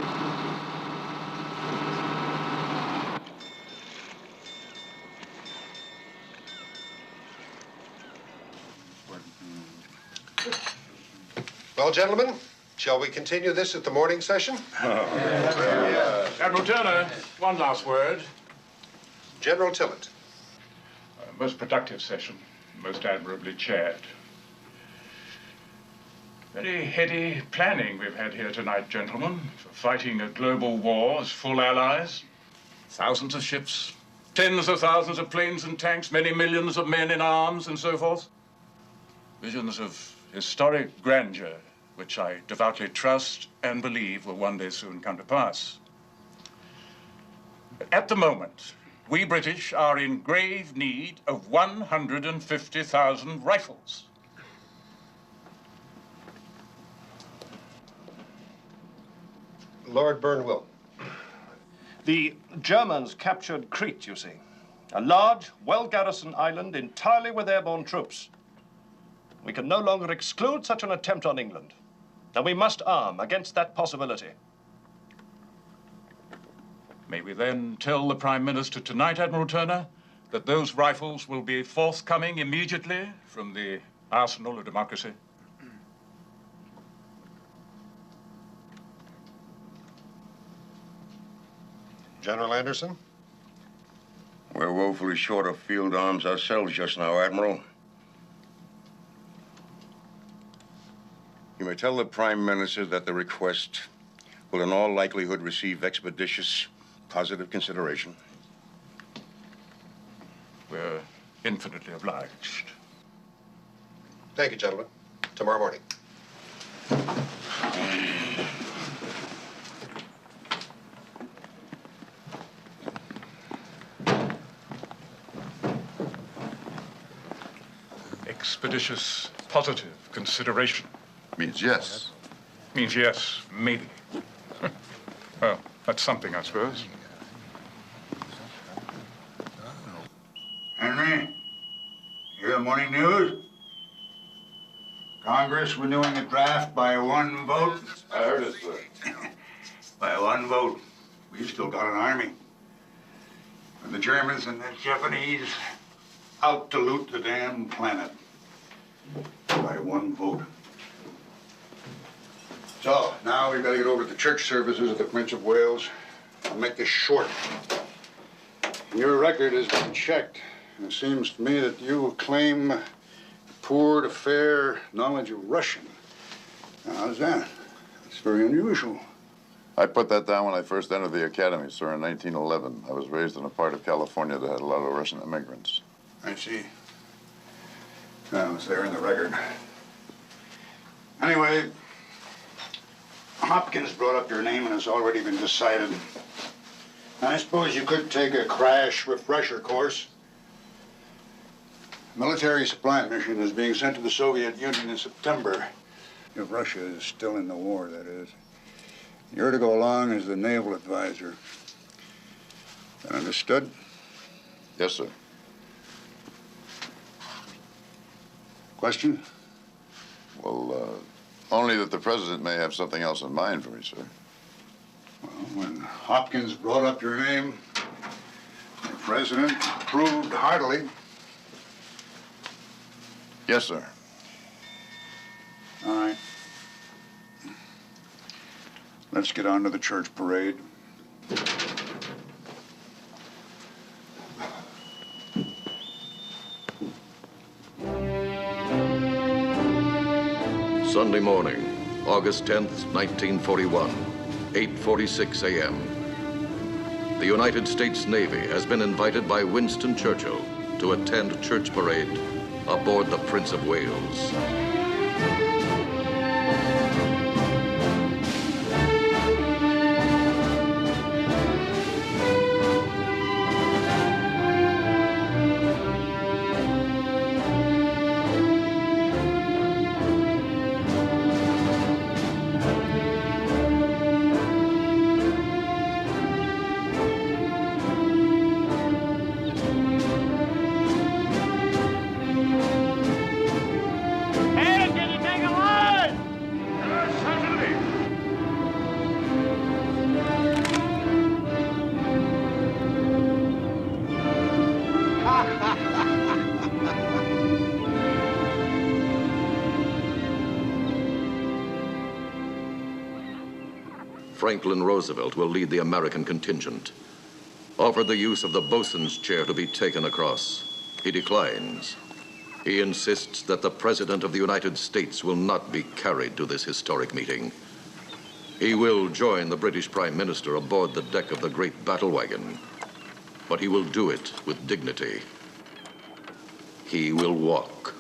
Well, gentlemen, shall we continue this at the morning session? Admiral Turner, one last word. General Tillett. A most productive session, most admirably chaired. Very heady planning we've had here tonight, gentlemen, for fighting a global war as full allies. Thousands of ships, tens of thousands of planes and tanks, many millions of men in arms and so forth. Visions of historic grandeur, which I devoutly trust and believe will one day soon come to pass. But at the moment, we British are in grave need of 150,000 rifles. Lord Burnwell. The Germans captured Crete, you see. A large, well-garrisoned island entirely with airborne troops. We can no longer exclude such an attempt on England. And we must arm against that possibility. May we then tell the Prime Minister tonight, Admiral Turner, that those rifles will be forthcoming immediately from the arsenal of democracy? General Anderson? We're woefully short of field arms ourselves just now, Admiral. You may tell the Prime Minister that the request will in all likelihood receive expeditious, positive consideration. We're infinitely obliged. Thank you, gentlemen. Tomorrow morning. Expeditious, positive consideration. Means yes. Means yes, maybe. Well, that's something, I suppose. Henry, you hear the morning news? Congress renewing a draft by one vote. I heard it, sir. By one vote. We've still got an army. And the Germans and the Japanese out to loot the damn planet. By one vote. So, now we've got to get over to the church services of the Prince of Wales. I'll make this short. Your record has been checked. And it seems to me that you claim poor to fair knowledge of Russian. Now, how's that? That's very unusual. I put that down when I first entered the academy, sir, in 1911. I was raised in a part of California that had a lot of Russian immigrants. I see. Well, it's there in the record. Anyway, Hopkins brought up your name and it's already been decided. I suppose you could take a crash refresher course. Military supply mission is being sent to the Soviet Union in September. If Russia is still in the war, that is. You're to go along as the naval advisor. Understood? Yes, sir. Question? Well, only that the president may have something else in mind for me, sir. Well, when Hopkins brought up your name, the president approved heartily. Yes, sir. All right. Let's get on to the church parade. Sunday morning, August 10th, 1941, 8:46 a.m. The United States Navy has been invited by Winston Churchill to attend church parade aboard the Prince of Wales. Franklin Roosevelt will lead the American contingent. Offered the use of the bosun's chair to be taken across. He declines. He insists that the President of the United States will not be carried to this historic meeting. He will join the British Prime Minister aboard the deck of the great battle wagon, but he will do it with dignity. He will walk.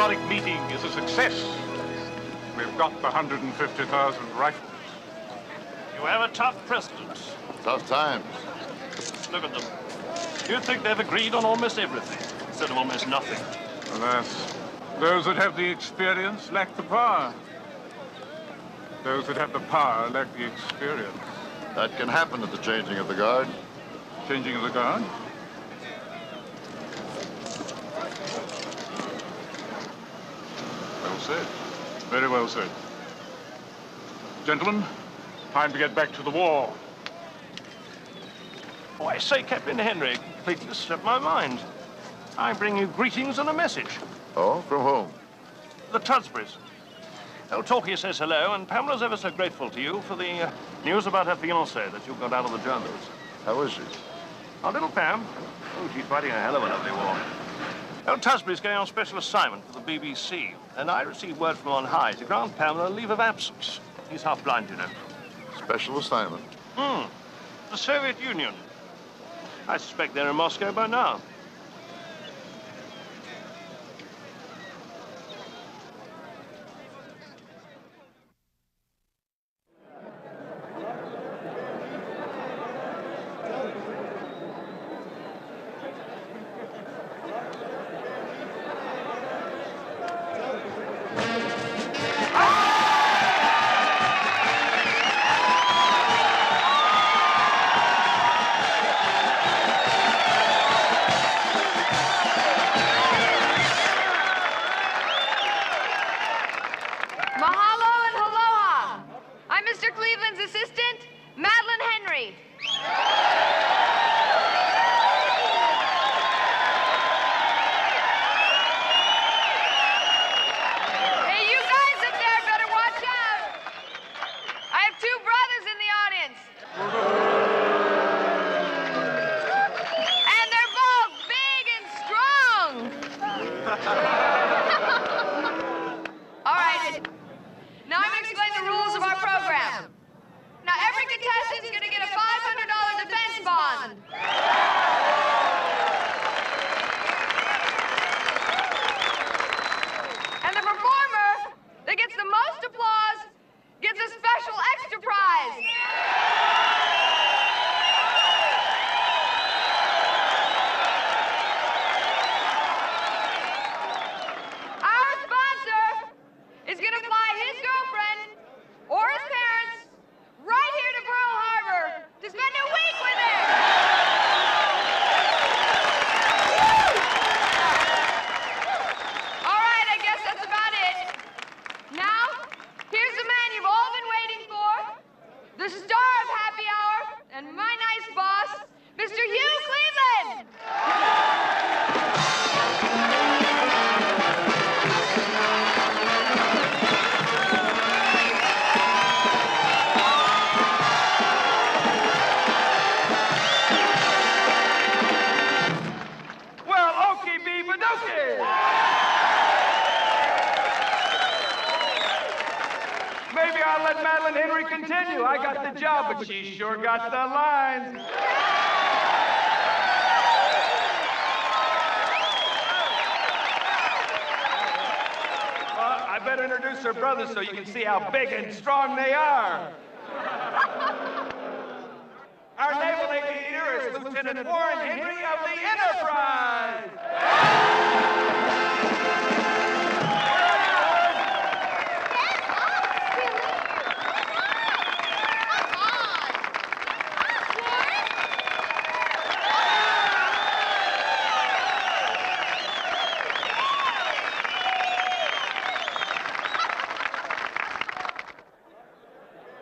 historic meeting is a success. We've got the 150,000 rifles. You have a tough president. Tough times. Look at them. You'd think they've agreed on almost everything, instead of almost nothing. Alas, those that have the experience lack the power. Those that have the power lack the experience. That can happen at the changing of the guard. Changing of the guard? Well said. Very well said. Gentlemen, time to get back to the war. Oh, I say, Captain Henry, completely slipped my mind. I bring you greetings and a message. Oh, from whom? The Tudsburys. Old Talkie says hello, and Pamela's ever so grateful to you for the news about her fiancé that you got out of the journals. How is she? Our little Pam? Oh, she's fighting a hell of a lovely war. Old Tudsbury's going on special assignment for the BBC, and I received word from on high to grant Pamela a leave of absence. He's half blind, you know. Special assignment? The Soviet Union. I suspect they're in Moscow by now. the star of Happy Hour and my nice boss, Mr. Hugh Cleveland. Well, okie beaver-dokey! Maybe I'll let Madeline Henry continue. I got the job, but she sure got the lines. I better introduce her brothers so you can see how big and strong they are. Our naval aviator is Lieutenant Warren Henry of the Enterprise.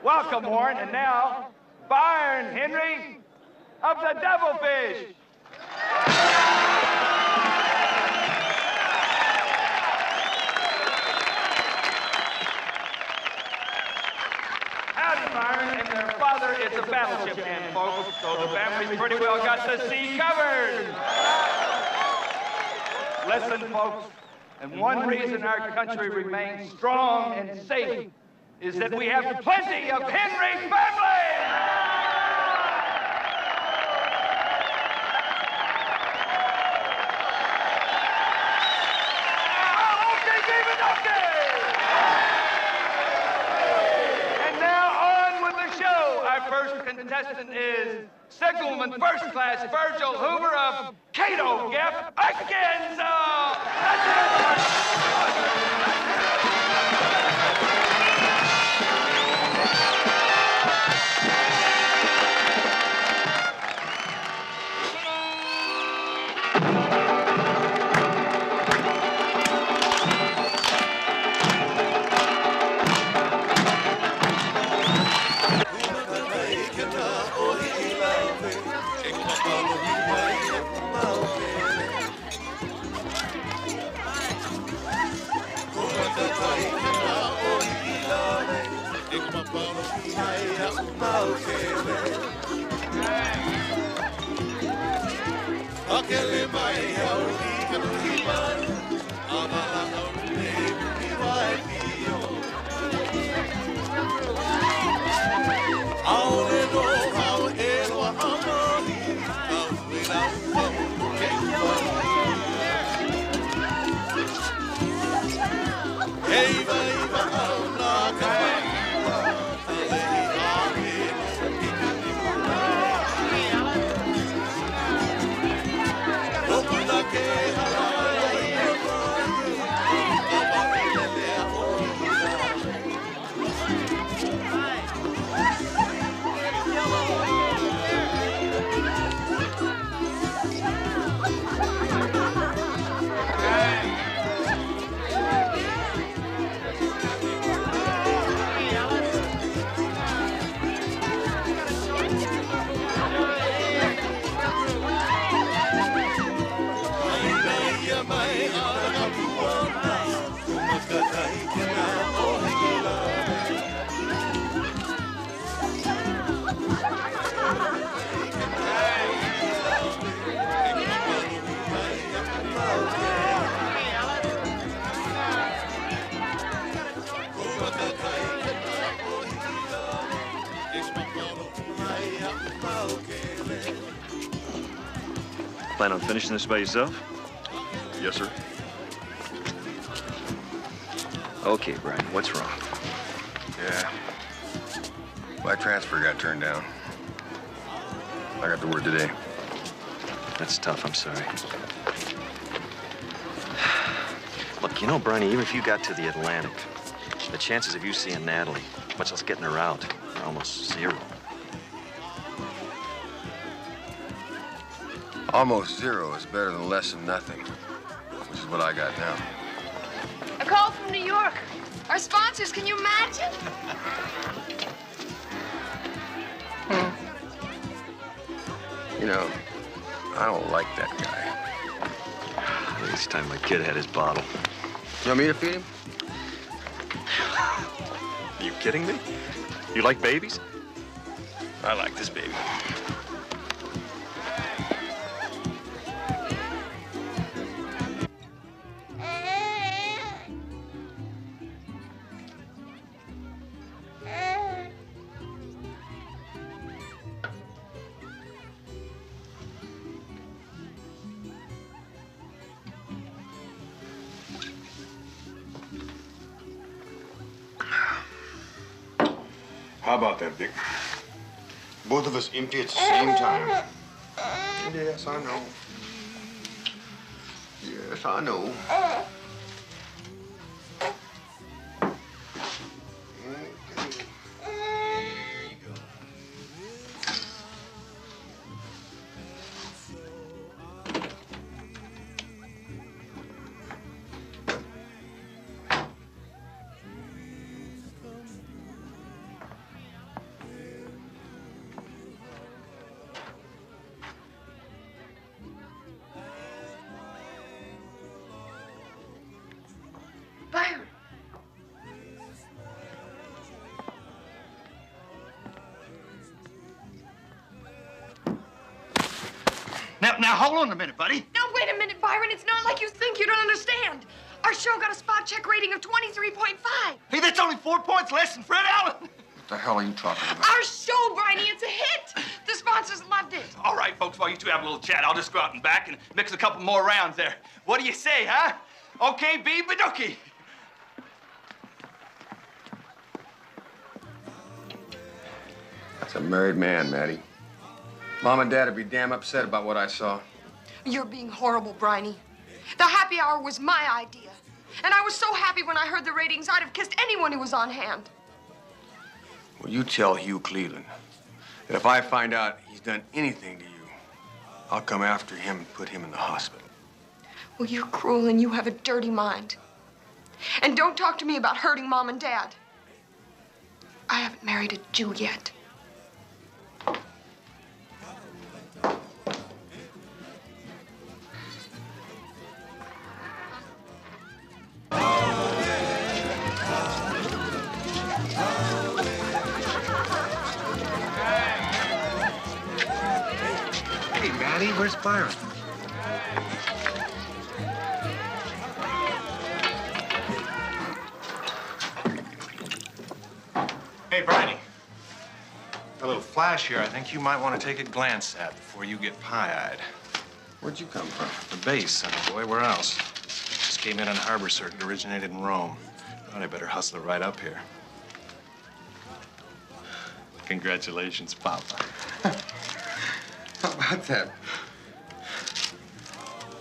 Welcome, Warren, and now, Byron Henry of the Devilfish. Howdy, Byron, and their father is a battleship man, folks, so the family's pretty well got the sea covered. Listen, folks, and one reason our country remains strong and safe is that we have plenty of Henry family! And now on with the show. Our first contestant is Signalman First Class Virgil Hoover of Cato Gap, Arkansas! Plan on finishing this by yourself? Yes, sir. Okay, Brian, what's wrong? Yeah. My transfer got turned down. I got the word today. That's tough, I'm sorry. Look, you know, Briney, even if you got to the Atlantic, the chances of you seeing Natalie, much less getting her out, are almost zero. Almost zero is better than less than nothing, which is what I got now. A call from New York. Our sponsors, can you imagine? You know, I don't like that guy. This time my kid had his bottle. You want me to feed him? Are you kidding me? You like babies? I like this baby. How about that, Dick? Both of us empty at the same time. Yes, I know. Yes, I know. Byron. Now, hold on a minute, buddy. Now, wait a minute, Byron. It's not like you think. You don't understand. Our show got a spot check rating of 23.5. Hey, that's only 4 points less than Fred Allen. What the hell are you talking about? Our show, Briney, it's a hit. The sponsors loved it. All right, folks, while you two have a little chat, I'll just go out and back and mix a couple more rounds there. What do you say, huh? Okay, B. Badookie. That's a married man, Maddie. Mom and Dad would be damn upset about what I saw. You're being horrible, Briney. The happy hour was my idea. And I was so happy when I heard the ratings, I'd have kissed anyone who was on hand. Well, you tell Hugh Cleveland that if I find out he's done anything to you, I'll come after him and put him in the hospital. Well, you're cruel and you have a dirty mind. And don't talk to me about hurting Mom and Dad. I haven't married a Jew yet. Hey, Maddie, where's Byron? Hey, Briney. A little flash here I think you might want to take a glance at before you get pie-eyed. Where'd you come from? The base, son of a boy. Where else? Just came in on harbor circuit, originated in Rome. Thought I better hustle it right up here. Congratulations, Papa. How about that?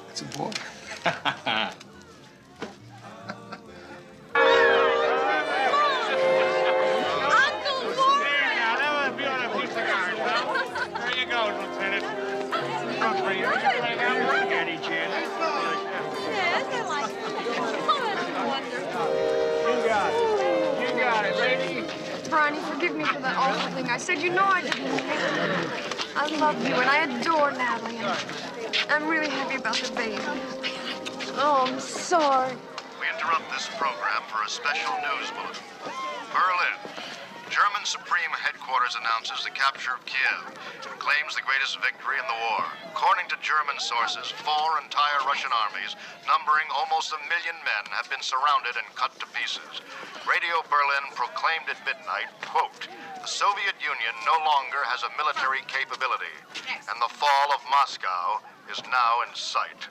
It's a boy. There you go, Lieutenant. Good for you. Any chance? Yes, I like it. Oh, wonderful. You got it, lady. Briney, forgive me for that awful thing I said. You know I didn't mean it. I love you and I adore Natalie. And I'm really happy about the baby. Oh, I'm sorry. We interrupt this program for a special news bulletin. Berlin. German Supreme Headquarters announces the capture of Kiev and claims the greatest victory in the war. According to German sources, 4 entire Russian armies, numbering almost 1 million men, have been surrounded and cut to pieces. Radio Berlin proclaimed at midnight, quote, "The Soviet Union no longer has a military capability, and the fall of Moscow is now in sight."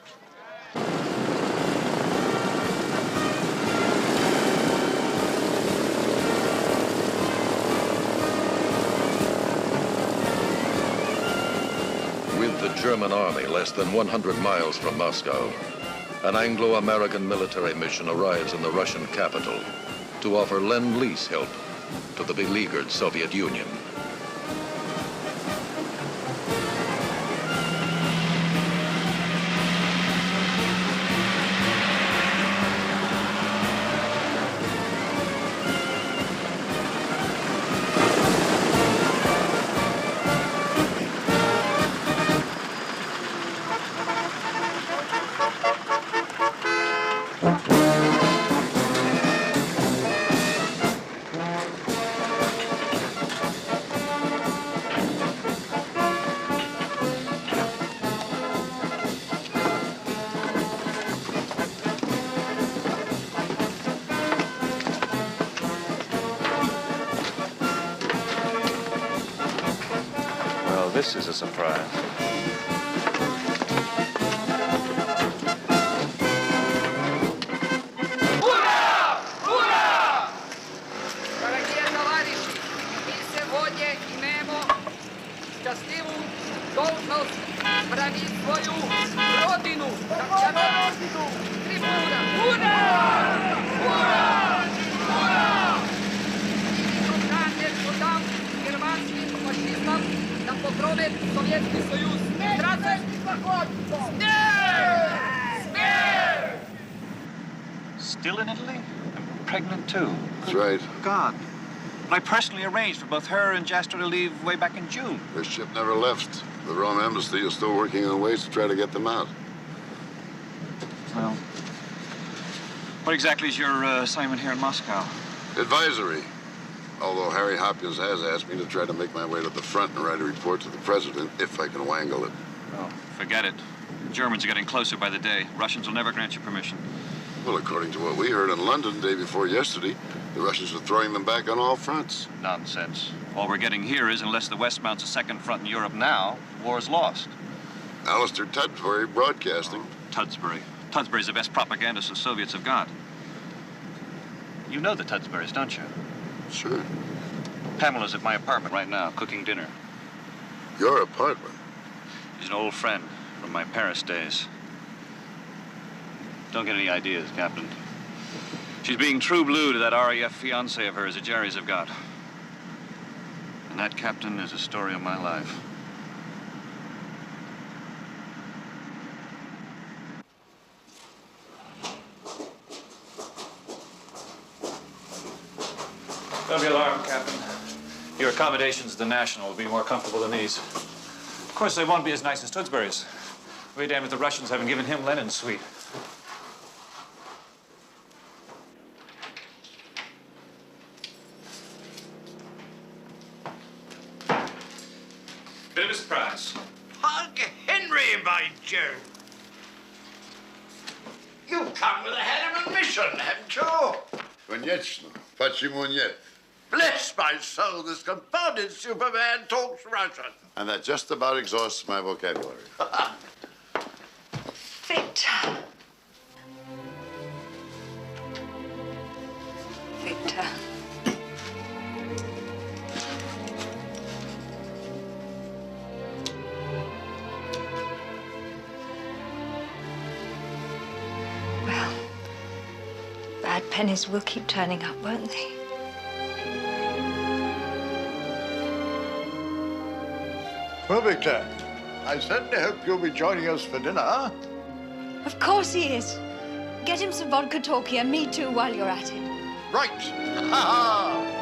With the German army less than 100 miles from Moscow, an Anglo-American military mission arrives in the Russian capital to offer Lend-Lease help to the beleaguered Soviet Union. this is a surprise. Дорогие товарищи, мы сегодня имеем счастливую должность бранить свою родину, родину, трибуна. Ура! Ура! Ура! И не судам германским фашистам на покрове Советский Союз. Still in Italy? And pregnant too. That's right. God. But I personally arranged for both her and Jasper to leave way back in June. Their ship never left. The Rome Embassy is still working on ways to try to get them out. Well, what exactly is your assignment here in Moscow? Advisory. Although Harry Hopkins has asked me to try to make my way to the front and write a report to the president if I can wangle it. Oh, forget it. The Germans are getting closer by the day. Russians will never grant you permission. Well, according to what we heard in London the day before yesterday, the Russians are throwing them back on all fronts. Nonsense. All we're getting here is, unless the West mounts a second front in Europe now, war's lost. Alistair Tudsbury broadcasting. Oh, Tudsbury. Tudsbury's the best propagandist the Soviets have got. You know the Tudsburys, don't you? Sure. Pamela's at my apartment right now, cooking dinner. Your apartment? She's an old friend from my Paris days. Don't get any ideas, Captain. She's being true blue to that RAF fiancé of hers that Jerry's have got. And that, Captain, is a story of my life. Don't be alarmed, Captain. Your accommodations at the National will be more comfortable than these. Of course, they won't be as nice as Tudsbury's. We're damned if the Russians haven't given him Lenin's suite. Bit of a surprise. Hug Henry, by Jove. You've come with a hell of a mission, haven't you? Конечно. Почему нет? Bless my soul, this confounded Superman talks Russian. And that just about exhausts my vocabulary. Victor. Victor. Well, bad pennies will keep turning up, won't they? Well, Victor, I certainly hope you'll be joining us for dinner. Of course he is. Get him some vodka talkie and me too while you're at it. Right. Ha ha!